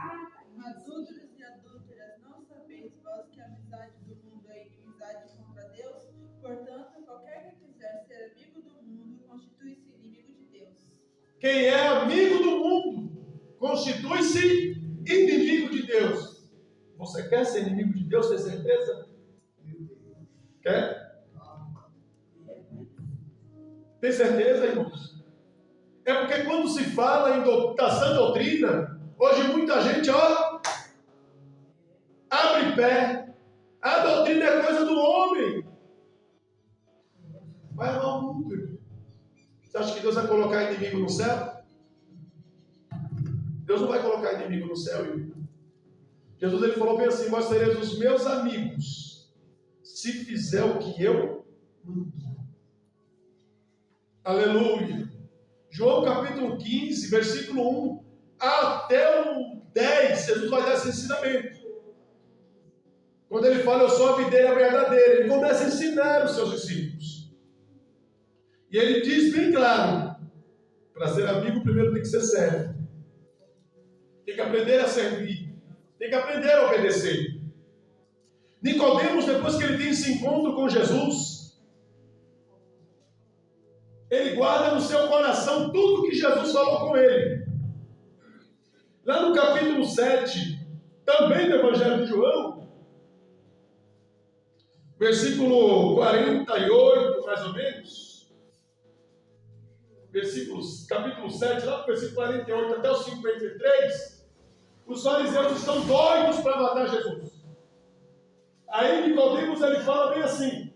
Speaker 7: Adúlteros e adúlteras, não sabeis vós que a amizade do mundo é inimizade contra Deus? Portanto, qualquer que quiser ser amigo do mundo, constitui-se inimigo de Deus.
Speaker 1: Quem é amigo do mundo, constitui-se inimigo de Deus. Você quer ser inimigo de Deus, tem certeza? Quer? Tem certeza, irmãos? É porque quando se fala em sã doutrina, hoje muita gente, abre pé. A doutrina é coisa do homem. Vai amar o mundo, irmão. Você acha que Deus vai colocar inimigo no céu? Deus não vai colocar inimigo no céu, irmão. Jesus ele falou bem assim: vós sereis os meus amigos, se fizer o que eu mando. Aleluia. João capítulo 15, versículo 1 até o 10, Jesus vai dar esse ensinamento. Quando ele fala, eu sou a videira verdadeira, ele começa a ensinar os seus discípulos. E ele diz bem claro, para ser amigo, primeiro tem que ser servo. Tem que aprender a servir. Tem que aprender a obedecer. Nicodemos, depois que ele tem esse encontro com Jesus, ele guarda no seu coração tudo que Jesus falou com ele. Lá no capítulo 7, também do Evangelho de João, versículo 48, mais ou menos, capítulo 7, lá do versículo 48 até o 53, os fariseus estão doidos para matar Jesus. Aí Nicodemos ele fala bem assim: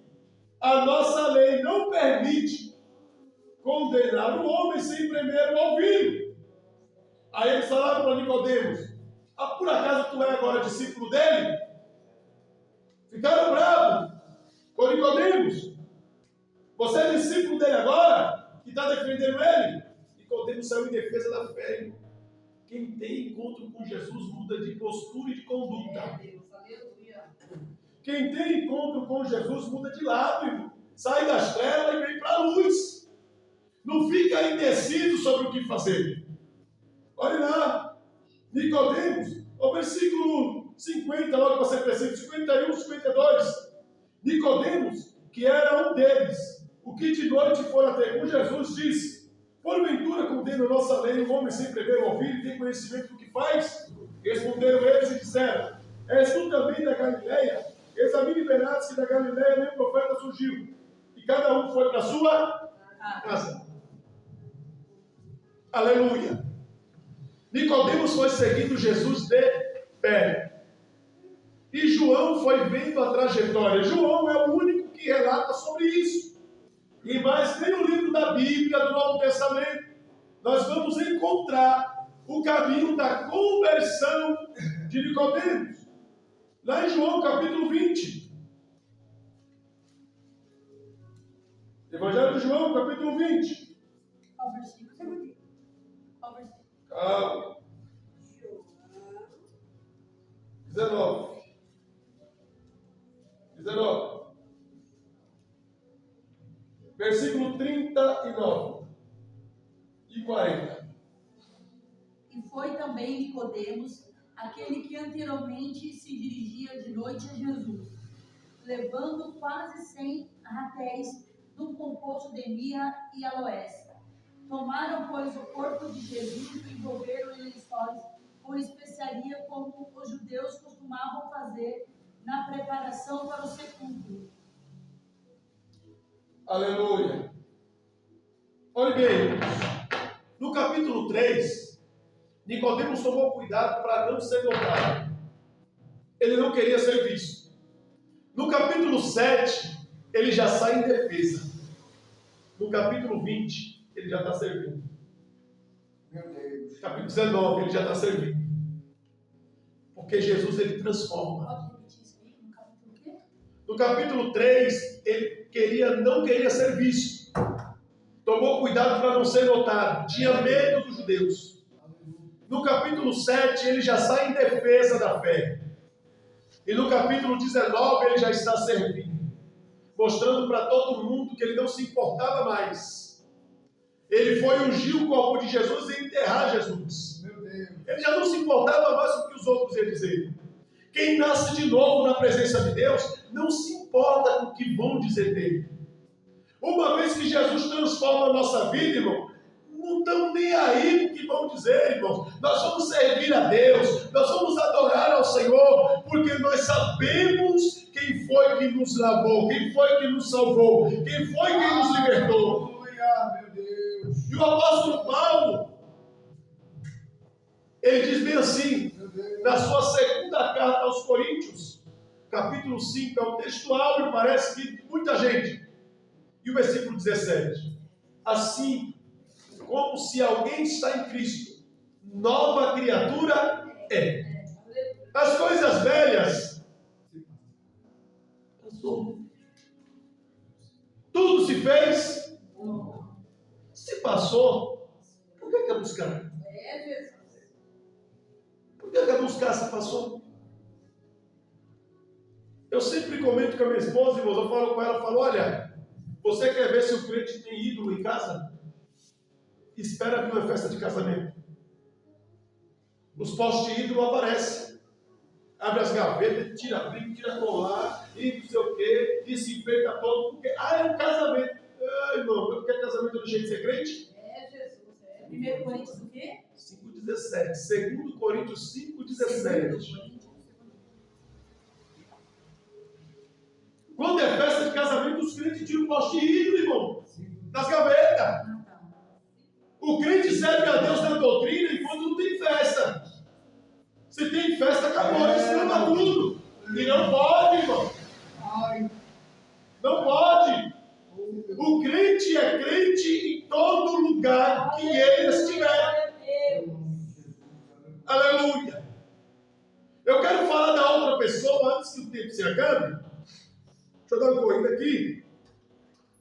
Speaker 1: a nossa lei não permite condenar o homem sem primeiro ouvi-lo. Aí eles falaram para Nicodemos: por acaso tu é agora discípulo dele? Ficaram bravos com Nicodemos. Você é discípulo dele agora? Que está defendendo ele? Nicodemos saiu em defesa da fé, irmão. Quem tem encontro com Jesus muda de postura e de conduta. Quem tem encontro com Jesus muda de lado, irmão. Sai das trevas e vem para a luz. Não fica indeciso sobre o que fazer. Olha lá, Nicodemos, o versículo 50, logo você precisa, 51, 52. Nicodemos, que era um deles, o que de noite fora ter com Jesus, disse: porventura condena a nossa lei um homem sem prever ouvir e tem conhecimento do que faz? Responderam eles e disseram: és tu também da Galileia? Examine e verás que da Galileia nem profeta surgiu, e cada um foi para a sua casa. Aleluia. Nicodemos foi seguindo Jesus de pé. E João foi vendo a trajetória. João é o único que relata sobre isso. E mais nem no livro da Bíblia, do Novo Testamento, nós vamos encontrar o caminho da conversão de Nicodemos. Lá em João capítulo 20. Evangelho de João capítulo 20.
Speaker 4: Qual versículo? Qual versículo?
Speaker 1: Calma. 19. Versículo 39 e 40.
Speaker 2: E foi também Nicodemos, aquele que anteriormente se dirigia de noite a Jesus, levando quase 100 ratéis de um composto de mirra e aloés. Tomaram, pois, o corpo de Jesus e envolveram em lençóis com especiaria, como os judeus costumavam fazer na preparação para o sepulcro.
Speaker 1: Aleluia. Olha bem, no capítulo 3, Nicodemos tomou cuidado para não ser notado. Ele não queria ser visto. No capítulo 7, ele já sai em defesa. No capítulo 20, ele já está servindo.
Speaker 3: Meu Deus.
Speaker 1: Capítulo 19, ele já está servindo. Porque Jesus, ele transforma.
Speaker 2: Pode repetir isso aí? No capítulo quê?
Speaker 1: No capítulo 3, ele não queria ser visto. Tomou cuidado para não ser notado. Tinha medo dos judeus. No capítulo 7, ele já sai em defesa da fé. E no capítulo 19, ele já está servindo. Mostrando para todo mundo que ele não se importava mais. Ele foi ungir o corpo de Jesus e enterrar Jesus.
Speaker 3: Meu Deus.
Speaker 1: Ele já não se importava mais com o que os outros iam dizer. Quem nasce de novo na presença de Deus não se importa com o que vão dizer dele. Uma vez que Jesus transforma a nossa vida, irmão, não estão nem aí com o que vão dizer, irmãos. Nós vamos servir a Deus, nós vamos adorar ao Senhor, porque nós sabemos quem foi que nos lavou, quem foi que nos salvou, quem foi que nos libertou.
Speaker 3: Aleluia, meu Deus.
Speaker 1: E o apóstolo Paulo, ele diz bem assim,
Speaker 3: Meu Deus.
Speaker 1: na sua segunda carta aos Coríntios, capítulo 5, é um texto áureo, parece que de muita gente. E o versículo 17. Assim, como se alguém está em Cristo, nova criatura é. As coisas velhas passou. Tudo se fez. Se passou, por que quer buscar?
Speaker 2: É, Jesus.
Speaker 1: Por que quer buscar se passou? Eu sempre comento com a minha esposa, irmãos, eu falo com ela, eu falo, olha, você quer ver se o crente tem ídolo em casa? Espera vir uma festa de casamento. Os postes de ídolo aparecem. Abre as gavetas, tira brinco, tira colar, e não sei o quê, e se enfeita todo, porque, é um casamento. Irmão, porque casamento é do jeito de ser crente?
Speaker 2: É, Jesus. É. 1 Coríntios o quê?
Speaker 1: 5,17. 2 Coríntios 5,17. Quando é festa de casamento, os crentes tiram o poste de ídolo, irmão, das gavetas. O crente serve a Deus na doutrina enquanto não tem festa. Se tem festa, acabou, descamba tudo. E não pode, irmão. Não pode. O crente é crente em todo lugar que ele estiver. Aleluia. Eu quero falar da outra pessoa antes que o tempo se acabe. Deixa eu dar uma corrida aqui.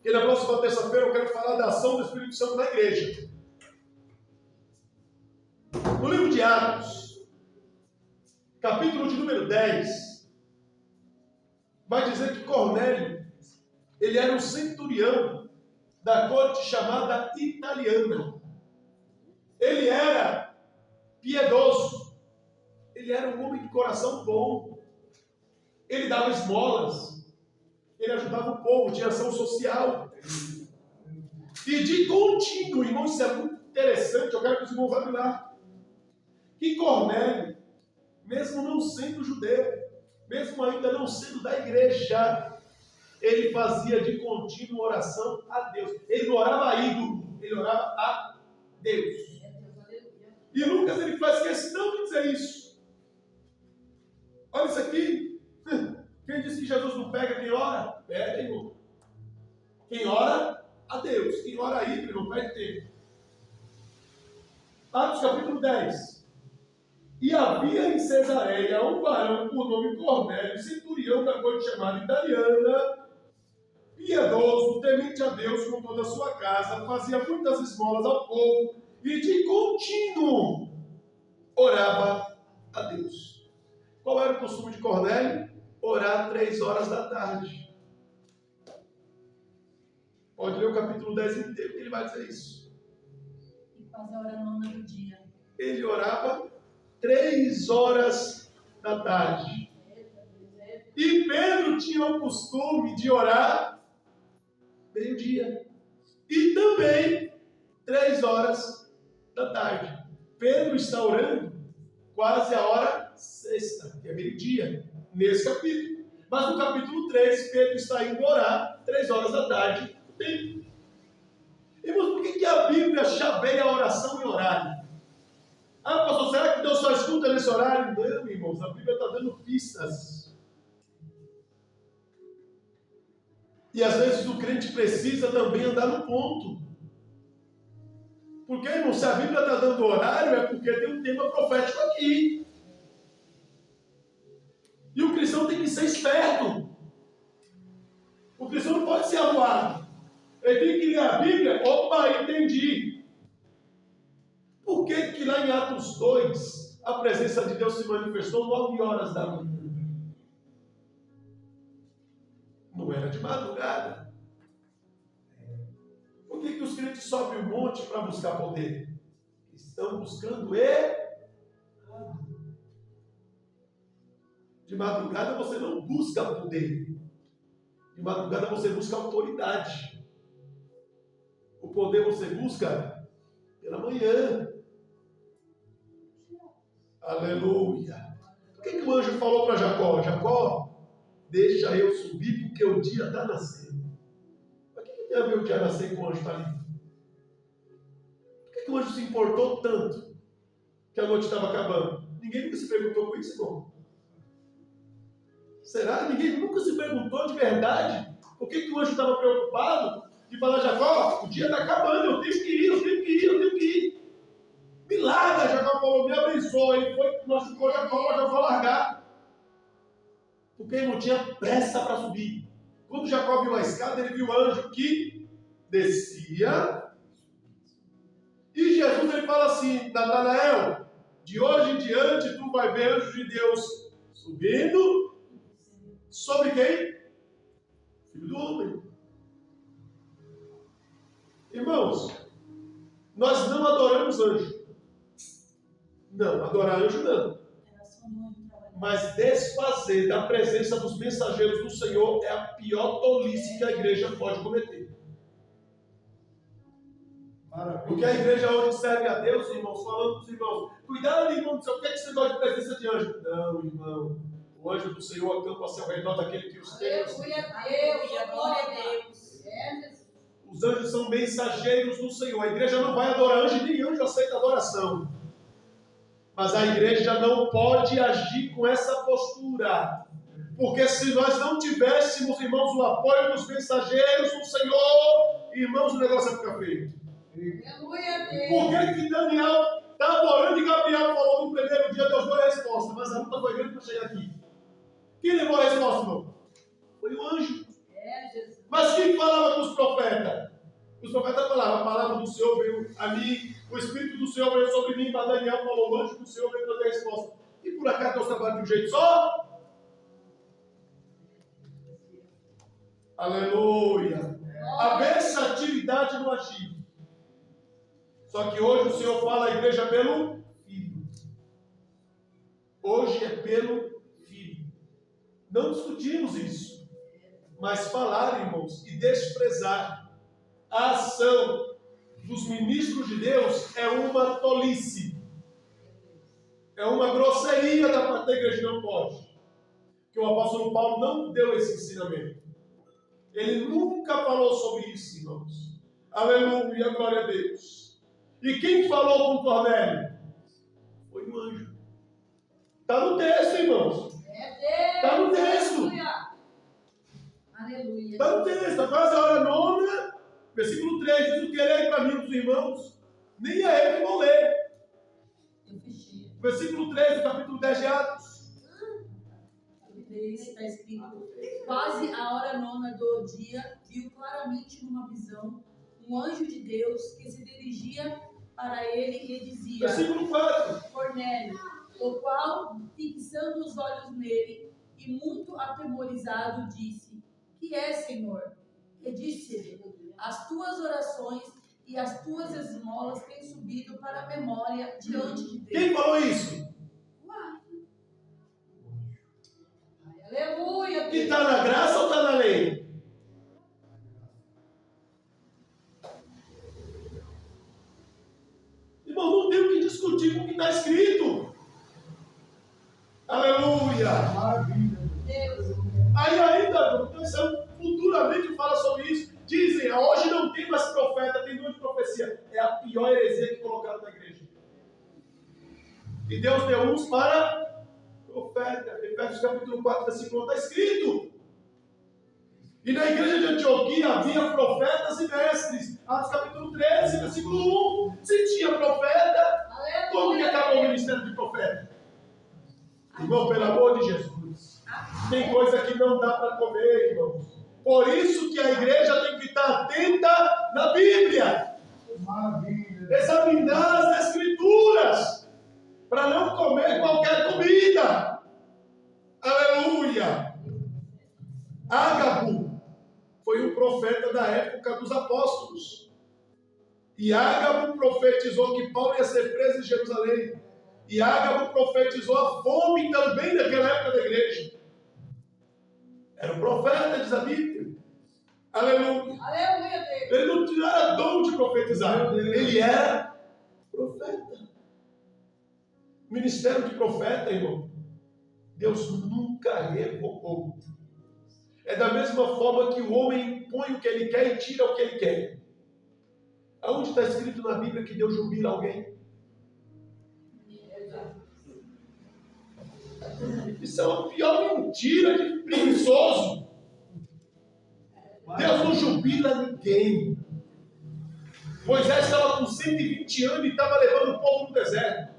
Speaker 1: E na próxima terça-feira eu quero falar da ação do Espírito Santo na igreja. No livro de Atos, capítulo de número 10, vai dizer que Cornélio, ele era um centurião da corte chamada italiana. Ele era piedoso. Ele era um homem de coração bom. Ele dava esmolas. Ele ajudava o povo, tinha ação social. E de contínuo, irmão, isso é muito interessante, eu quero que os irmãos olhem lá. Que Cornélio, mesmo não sendo judeu, mesmo ainda não sendo da igreja, ele fazia de contínuo oração a Deus. Ele não orava a ídolo, ele orava a Deus. E Lucas, ele faz questão de dizer isso. Olha isso aqui. Quem disse que Jesus não pega quem ora? Pega, irmão. Quem ora a Deus. Quem ora a ídolo não perde tempo. Atos capítulo 10. E havia em Cesareia um varão por nome Cornélio, centurião da corte chamada italiana, piedoso, temente a Deus com toda a sua casa, fazia muitas esmolas ao povo e de contínuo orava a Deus. Qual era o costume de Cornélio? Orar 3 horas da tarde. Pode ler o capítulo 10 inteiro, que ele vai dizer isso.
Speaker 2: E fazer a hora nona do dia.
Speaker 1: Ele orava 3 horas da tarde. E Pedro tinha o costume de orar meio-dia. E também 3 horas da tarde. Pedro está orando quase a hora sexta, que é meio-dia, nesse capítulo. Mas no capítulo 3, Pedro está indo orar 3 horas da tarde. Irmãos, por que a Bíblia chaveia a oração em horário? Ah, pastor, será que Deus só escuta nesse horário? Não, irmãos, a Bíblia está dando pistas. E às vezes o crente precisa também andar no ponto. Porque, irmão, se a Bíblia está dando horário, é porque tem um tema profético aqui. E o cristão tem que ser esperto. O cristão não pode ser avoado. Ele tem que ler a Bíblia. Opa, entendi. Por que lá em Atos 2, a presença de Deus se manifestou 9 horas da manhã? Não era de madrugada. Por que os crentes sobem o monte para buscar poder? Estão buscando De madrugada você não busca poder. De madrugada você busca autoridade. O poder você busca pela manhã. Aleluia. Por que o anjo falou para Jacó? Jacó, deixa eu subir porque o dia está nascendo. Mas o que tem a ver o dia nascer com o anjo estar ali? Por que o anjo se importou tanto que a noite estava acabando? Ninguém nunca se perguntou com isso, irmão. Será? Ninguém nunca se perguntou de verdade por que o anjo estava preocupado de falar, Jacó, o dia está acabando, eu tenho que ir. Me larga, Jacó falou, me abençoa. Ele foi, machucou Jacó, mas Jacó largar. Porque ele não tinha pressa para subir. Quando Jacó viu a escada, ele viu o anjo que descia. E Jesus ele fala assim, Natanael, de hoje em diante tu vai ver anjos de Deus subindo. Sobre quem? Filho do homem. Irmãos, nós não adoramos anjo. Não, adorar anjo não. Mas desfazer da presença dos mensageiros do Senhor é a pior tolice que a igreja pode cometer. Porque a igreja hoje serve a Deus, irmãos, falando para os irmãos, cuidado, irmão, não sei o que você gosta de presença de anjo. Não, irmão, o anjo do Senhor acampa-se ao redor daquele que os tem.
Speaker 2: Aleluia a Deus, glória a Deus.
Speaker 1: Os anjos são mensageiros do Senhor. A igreja não vai adorar anjo, nem anjo aceita adoração. Mas a igreja não pode agir com essa postura. Porque se nós não tivéssemos, irmãos, o apoio dos mensageiros do Senhor, irmãos, o negócio ia ficar feio.
Speaker 2: Aleluia a Deus.
Speaker 1: Por que Daniel estava orando e Gabriel falou no primeiro dia, Deus deu a resposta, mas a luta foi grande para chegar aqui. Quem levou a resposta, irmão? Foi o anjo.
Speaker 2: Jesus.
Speaker 1: Mas quem falava com os profetas? Os profetas falavam, a palavra do Senhor veio a mim, o Espírito do Senhor veio sobre mim, mas Daniel falou, o anjo do Senhor veio trazer a resposta. E por acaso Deus trabalha de um jeito só? Aleluia. A versatilidade no agir. Só que hoje o Senhor fala a igreja pelo Filho. Hoje é pelo Filho. Não discutimos isso. Mas falar, irmãos, e desprezar a ação dos ministros de Deus é uma tolice. É uma grosseria da parte da igreja, não pode. Que o apóstolo Paulo não deu esse ensinamento. Ele nunca falou sobre isso, irmãos. Aleluia, glória a Deus. E quem falou com Cornélio? Foi um anjo. Está no texto, irmãos. Está no texto.
Speaker 2: Aleluia.
Speaker 1: Está no texto. Está quase a hora nona. Versículo 3. Diz o que ele é para mim, dos irmãos. Nem é ele que vão ler. Versículo 3 do capítulo 10 de Atos.
Speaker 2: Está escrito: quase a hora nona do dia, viu claramente numa visão um anjo de Deus que se dirigia para ele e dizia:
Speaker 1: Versículo 4.
Speaker 2: Cornélio, o qual, fixando os olhos nele e muito atemorizado, disse: que é, Senhor? E disse-lhe: as tuas orações e as tuas esmolas têm subido para a memória diante de Deus.
Speaker 1: Quem falou isso?
Speaker 2: Aleluia.
Speaker 1: E está na graça ou está na lei? Irmão, não tem o que discutir com o que está escrito. Aleluia. Aí ainda, futuramente fala sobre isso. Dizem, hoje não tem mais profeta, tem dom de profecia. É a pior heresia que colocaram na igreja. E Deus deu uns para profeta. Efésios capítulo 4, versículo 1, está escrito. E na igreja de Antioquia havia profetas e mestres. Atos capítulo 13, versículo 1. Se tinha profeta, como que acabou o ministério de profeta? Irmão, pelo amor de Jesus. Tem coisa que não dá para comer, irmãos. Por isso que a igreja tem que estar atenta na Bíblia. Examinar as Escrituras. Para não comer qualquer comida. Aleluia. Ágabo foi um profeta da época dos apóstolos. E Ágabo profetizou que Paulo ia ser preso em Jerusalém. E Ágabo profetizou a fome também naquela época da igreja. Era um profeta, diz a Bíblia. Aleluia.
Speaker 2: Aleluia, Deus.
Speaker 1: Ele não era dom de profetizar. Ele era profeta. Ministério de profeta, irmão, Deus nunca revogou. É da mesma forma que o homem impõe o que ele quer e tira o que ele quer. Aonde está escrito na Bíblia que Deus jubila alguém? Isso é uma pior mentira de preguiçoso. Deus não jubila ninguém. Moisés estava com 120 anos e estava levando o povo no deserto.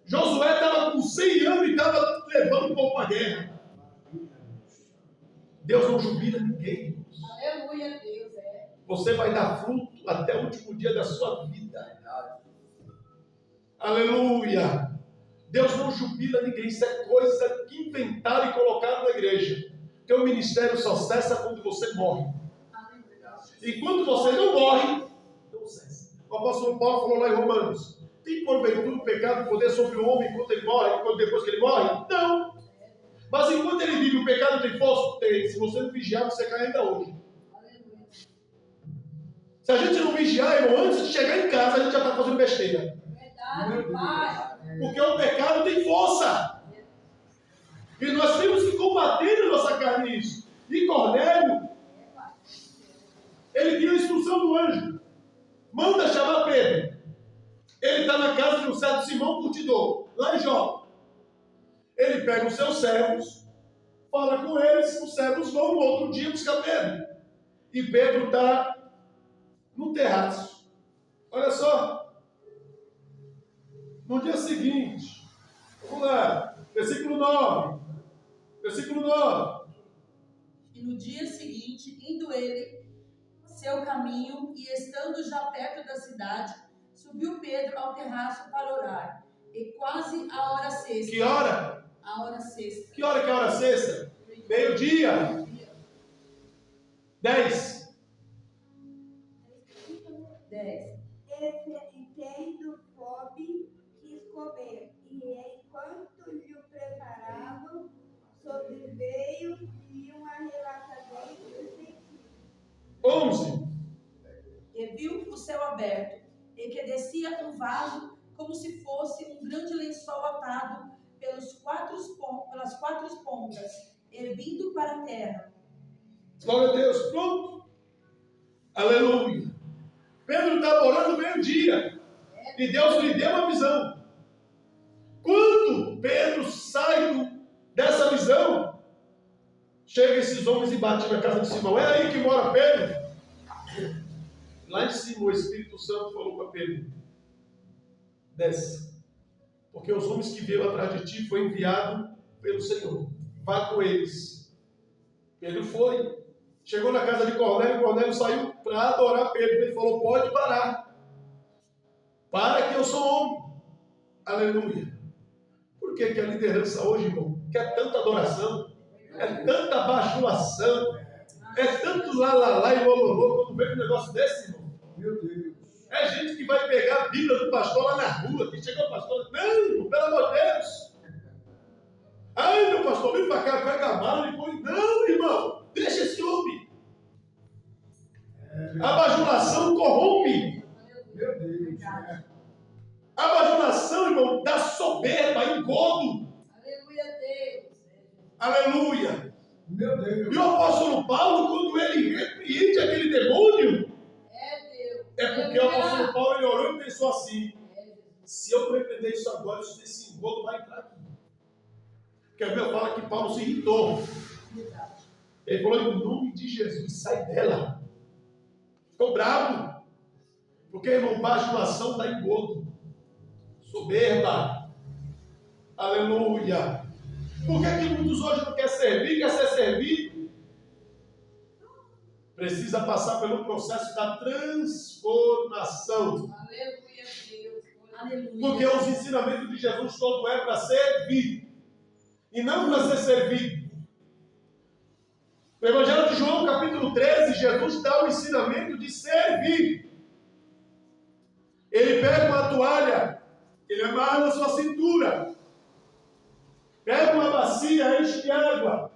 Speaker 1: Josué estava com 100 anos e estava levando o povo para a guerra. Deus não jubila ninguém.
Speaker 2: Aleluia, Deus.
Speaker 1: Você vai dar fruto até o último dia da sua vida. Aleluia. Deus não jubila ninguém. Isso é coisa que inventaram e colocaram na igreja. Porque o ministério só cessa quando você morre. E quando você não morre, não cessa. O apóstolo Paulo falou lá em Romanos: tem porventura o pecado poder sobre o homem enquanto ele morre, enquanto depois que ele morre? Não. Mas enquanto ele vive, o pecado tem força? Tem. Se você não vigiar, você cai ainda hoje. Se a gente não vigiar, irmão, antes de chegar em casa, a gente já está fazendo besteira.
Speaker 2: Verdade, Pai.
Speaker 1: Porque o pecado tem força. E nós temos que combater na nossa carne isso. E Cornélio, ele tinha a instrução do anjo: manda chamar Pedro. Ele está na casa de um certo Simão Curtidor, lá em Jó. Ele pega os seus servos, fala com eles, os servos vão no outro dia buscar Pedro. E Pedro está no terraço. Olha só. No dia seguinte, vamos lá, versículo 9. Versículo 9.
Speaker 2: E no dia seguinte, indo ele seu caminho e estando já perto da cidade, subiu Pedro ao terraço para orar. E quase a hora sexta.
Speaker 1: Que hora?
Speaker 2: A hora sexta.
Speaker 1: Que hora que é a hora sexta? Meio-dia. 10.
Speaker 2: 10.
Speaker 5: Tendo fome, quis comer, e enquanto lhe preparavam, sobreveio e uma relaxamento sentido.
Speaker 1: 11.
Speaker 4: vaso, como se fosse um grande lençol atado pelas quatro pontas, e vindo para a terra.
Speaker 1: Glória a Deus, pronto. Aleluia. Pedro estava orando meio-dia e Deus lhe deu uma visão. Quando Pedro sai dessa visão, chega esses homens e bate na casa de Simão. É aí que mora Pedro. Lá em cima o Espírito Santo falou para Pedro: desce, porque os homens que vieram atrás de ti foi enviado pelo Senhor. Vá com eles. Pedro foi. Chegou na casa de Cornélio, Cornélio saiu para adorar Pedro. Ele falou: pode parar. Para que eu sou homem. Aleluia. Por que a liderança hoje, irmão, quer tanta adoração, é tanta bajulação, é tanto lá e lololô, quando vê um negócio desse, irmão?
Speaker 3: Meu Deus.
Speaker 1: É gente que vai pegar a Bíblia do pastor lá na rua, que chegou o pastor, não, irmão, pelo amor de Deus. Ai, meu pastor, vem para cá, pega a mala e põe. Não, irmão, deixa esse homem. A bajulação corrompe.
Speaker 3: Meu Deus.
Speaker 1: A bajulação, irmão, dá soberba, engodo.
Speaker 2: Aleluia, Deus.
Speaker 1: Aleluia.
Speaker 3: Meu Deus.
Speaker 1: E o apóstolo Paulo, quando ele repreende aquele demônio,
Speaker 2: Deus.
Speaker 1: é porque o apóstolo Paulo ele orou e pensou assim: se eu repreender isso agora, esse engodo vai entrar aqui. Porque a Bíblia fala que Paulo se irritou. Ele falou: em nome de Jesus, sai dela. Ficou bravo. Porque, irmão, bajulação dá engodo. Soberba. Aleluia. Por que muitos hoje não quer servir, quer ser servido? Precisa passar pelo processo da transformação.
Speaker 2: Aleluia, Deus.
Speaker 4: Aleluia.
Speaker 1: Porque os ensinamentos de Jesus todo é para servir. E não para ser servido. No Evangelho de João, capítulo 13, Jesus dá o ensinamento de servir. Ele pega uma toalha, ele amarra na sua cintura, pega uma bacia, enche de água.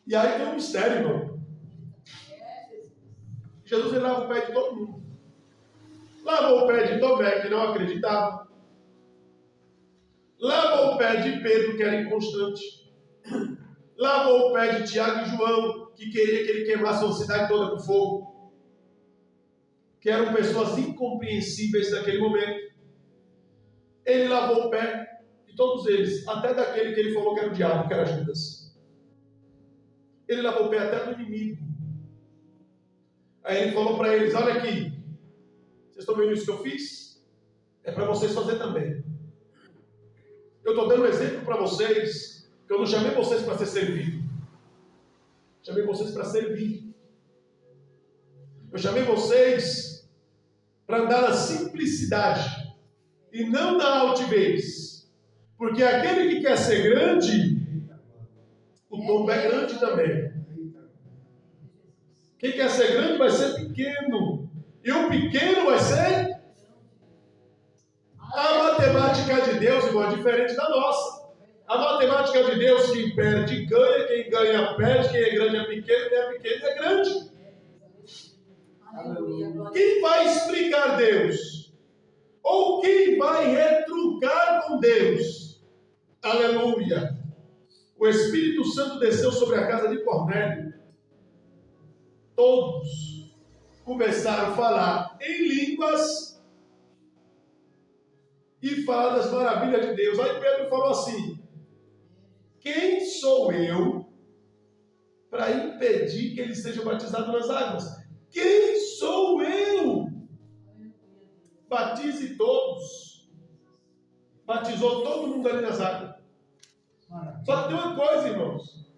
Speaker 1: E aí tem um mistério, irmão. Jesus ele lava o pé de todo mundo. Lavou o pé de Tomé, que não acreditava. Lavou o pé de Pedro, que era inconstante. Lavou o pé de Tiago e João, que queria que ele queimasse a cidade toda com fogo. Que eram pessoas incompreensíveis naquele momento. Ele lavou o pé de todos eles, até daquele que ele falou que era o diabo, que era Judas. Ele lavou o pé até do inimigo. Aí ele falou para eles: olha aqui, vocês estão vendo isso que eu fiz? É para vocês fazer também. Eu estou dando um exemplo para vocês, que eu não chamei vocês para ser servido. Chamei vocês para servir. Eu chamei vocês para andar na simplicidade e não na altivez. Porque aquele que quer ser grande, o tombo é grande também. Quem quer ser grande vai ser pequeno. E o pequeno vai ser... A matemática de Deus, irmão, é diferente da nossa. A matemática de Deus, quem perde ganha, quem ganha perde, quem é grande é pequeno é grande.
Speaker 2: Aleluia.
Speaker 1: Quem vai explicar Deus? Ou quem vai retrucar com Deus? Aleluia. O Espírito Santo desceu sobre a casa de Cornélio. Todos começaram a falar em línguas e falar das maravilhas de Deus. Aí Pedro falou assim: quem sou eu para impedir que eles sejam batizados nas águas? Quem sou eu? Batize todos. Batizou todo mundo ali nas águas. Só que tem uma coisa, irmãos.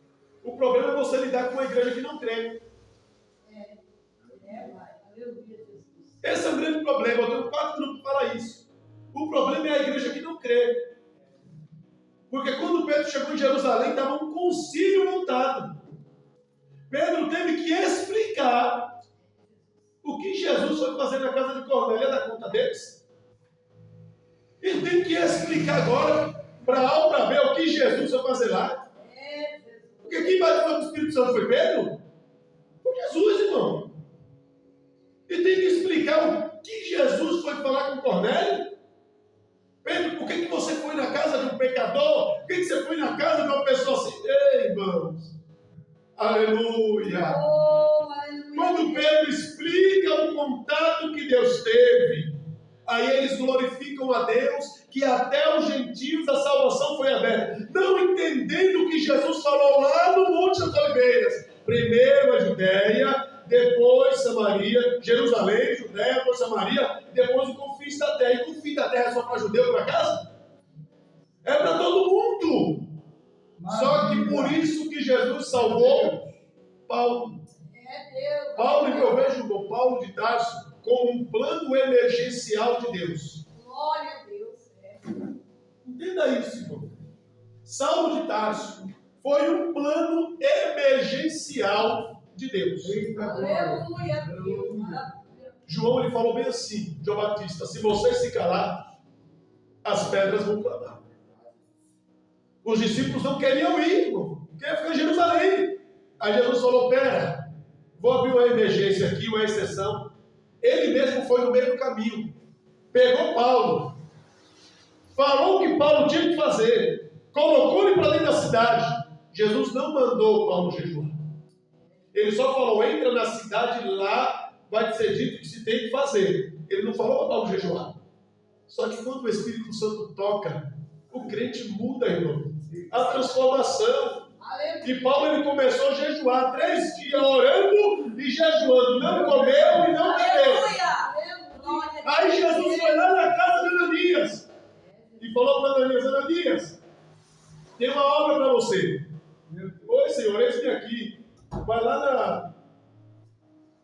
Speaker 1: O problema é você lidar com uma igreja que não crê. Esse é o grande problema. Eu tenho 4 grupos para falar isso. O problema é a igreja que não crê. Porque quando Pedro chegou em Jerusalém, estava um concílio montado. Pedro teve que explicar o que Jesus foi fazer na casa de Cornélio. É da conta deles. Ele tem que explicar agora para A ou para B o que Jesus foi fazer lá. Porque quem bateu no Espírito Santo foi Pedro? Foi Jesus, irmão. E tem que explicar que Jesus foi falar com Cornélio? Pedro, por que você foi na casa de um pecador? Por que você foi na casa de uma pessoa assim? Ei, irmãos, aleluia.
Speaker 2: Oh, aleluia.
Speaker 1: Quando Pedro explica o contato que Deus teve, aí eles glorificam a Deus, que até os gentios a salvação foi aberta. Não entendendo o que Jesus falou lá no Monte das Oliveiras. Primeiro a Judéia, depois Samaria, Jerusalém, Judéia, depois Samaria, depois o confins da terra. E o confins da terra é só para judeu, por acaso? É para todo mundo. Só que por isso que Jesus salvou Paulo.
Speaker 2: É Deus.
Speaker 1: Paulo, eu vejo o Paulo de Tarso como um plano emergencial de Deus.
Speaker 2: Glória a Deus.
Speaker 1: Entenda isso, irmão. Saulo de Tarso foi um plano emergencial de Deus.
Speaker 2: Aleluia, Deus.
Speaker 1: João, ele falou bem assim, João Batista: se você se calar, as pedras vão clamar. Os discípulos não queriam ir, irmão. Queriam ficar em Jerusalém. Aí Jesus falou: pera, vou abrir uma emergência aqui, uma exceção. Ele mesmo foi no meio do caminho, pegou Paulo, falou o que Paulo tinha que fazer, colocou ele para dentro da cidade. Jesus não mandou Paulo jejuar. Ele só falou: entra na cidade, lá vai te ser dito o que se tem que fazer. Ele não falou para Paulo jejuar. Só que quando o Espírito Santo toca, o crente muda, irmão. A transformação. E Paulo, ele começou a jejuar 3 dias, orando e jejuando. Não comeu e não bebeu.
Speaker 2: Aleluia.
Speaker 1: Aí Jesus foi lá na casa de Ananias e falou para Ananias: Ananias, tem uma obra para você. Oi, Senhor, eis-me aqui. Vai lá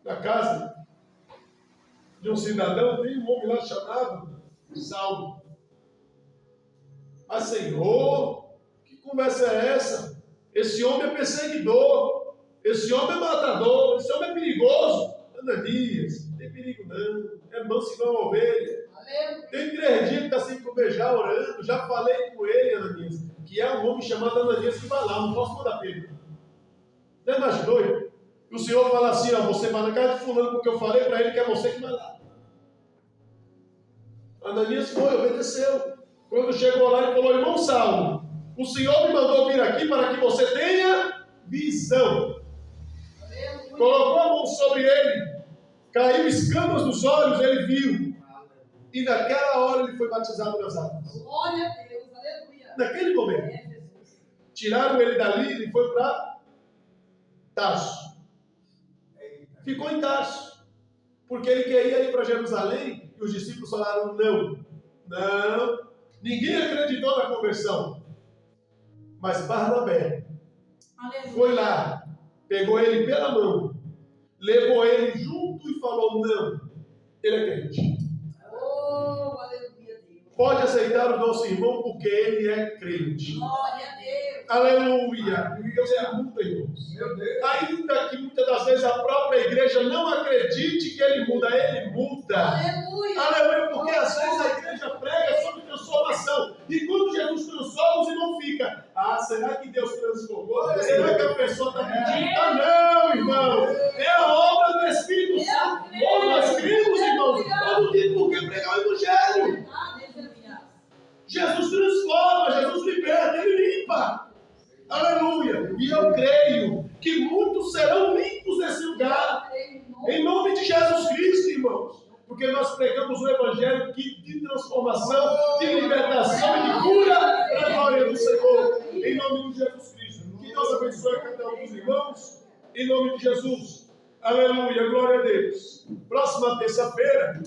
Speaker 1: na casa de um cidadão, tem um homem lá chamado Saulo. Mas, Senhor, que conversa é essa? Esse homem é perseguidor, esse homem é matador, esse homem é perigoso. Ananias, não tem perigo não, é manso igual uma ovelha. Tem 3 dias que está sem comer já, orando. Já falei com ele, Ananias, que é um homem chamado Ananias que vai lá, não posso mandar Pedro. Não imaginou? E o Senhor fala assim: ó, você vai na casa de fulano, porque eu falei para ele que é você que vai lá. Ananias foi, obedeceu. Quando chegou lá, ele falou: irmão Saulo, o Senhor me mandou vir aqui para que você tenha visão. Colocou a mão sobre ele, caiu escamas nos olhos, ele viu. E naquela hora ele foi batizado nas águas.
Speaker 2: Glória a Deus, aleluia.
Speaker 1: Naquele momento. Tiraram ele dali, ele foi para Tarso. Ficou em Tarso. Porque ele queria ir para Jerusalém e os discípulos falaram: não. Ninguém acreditou na conversão. Mas Barnabé foi lá, pegou ele pela mão, levou ele junto e falou: não, ele é crente.
Speaker 2: Oh, aleluia, Deus.
Speaker 1: Pode aceitar o nosso irmão porque ele é crente.
Speaker 2: Glória a Deus.
Speaker 1: Aleluia. Deus é muda, irmãos. Ainda que muitas das vezes a própria igreja não acredite que ele muda.
Speaker 2: Aleluia.
Speaker 1: Aleluia, porque às vezes a igreja prega sobre transformação. E quando Jesus transforma, os irmãos ficam: será que Deus transformou? Será que a pessoa está pedindo? Não, irmão. É a obra do Espírito Santo. Ou nós cremos, irmão, ou não tem por que pregar o Evangelho. Jesus transforma, Jesus liberta, Ele limpa. Aleluia. E eu creio que muitos serão limpos nesse lugar. Em nome de Jesus Cristo, irmãos. Porque nós pregamos o Evangelho de transformação, de libertação e de cura para a glória do Senhor. Em nome de Jesus Cristo. Que Deus abençoe cada um dos irmãos. Em nome de Jesus. Aleluia. Glória a Deus. Próxima terça-feira.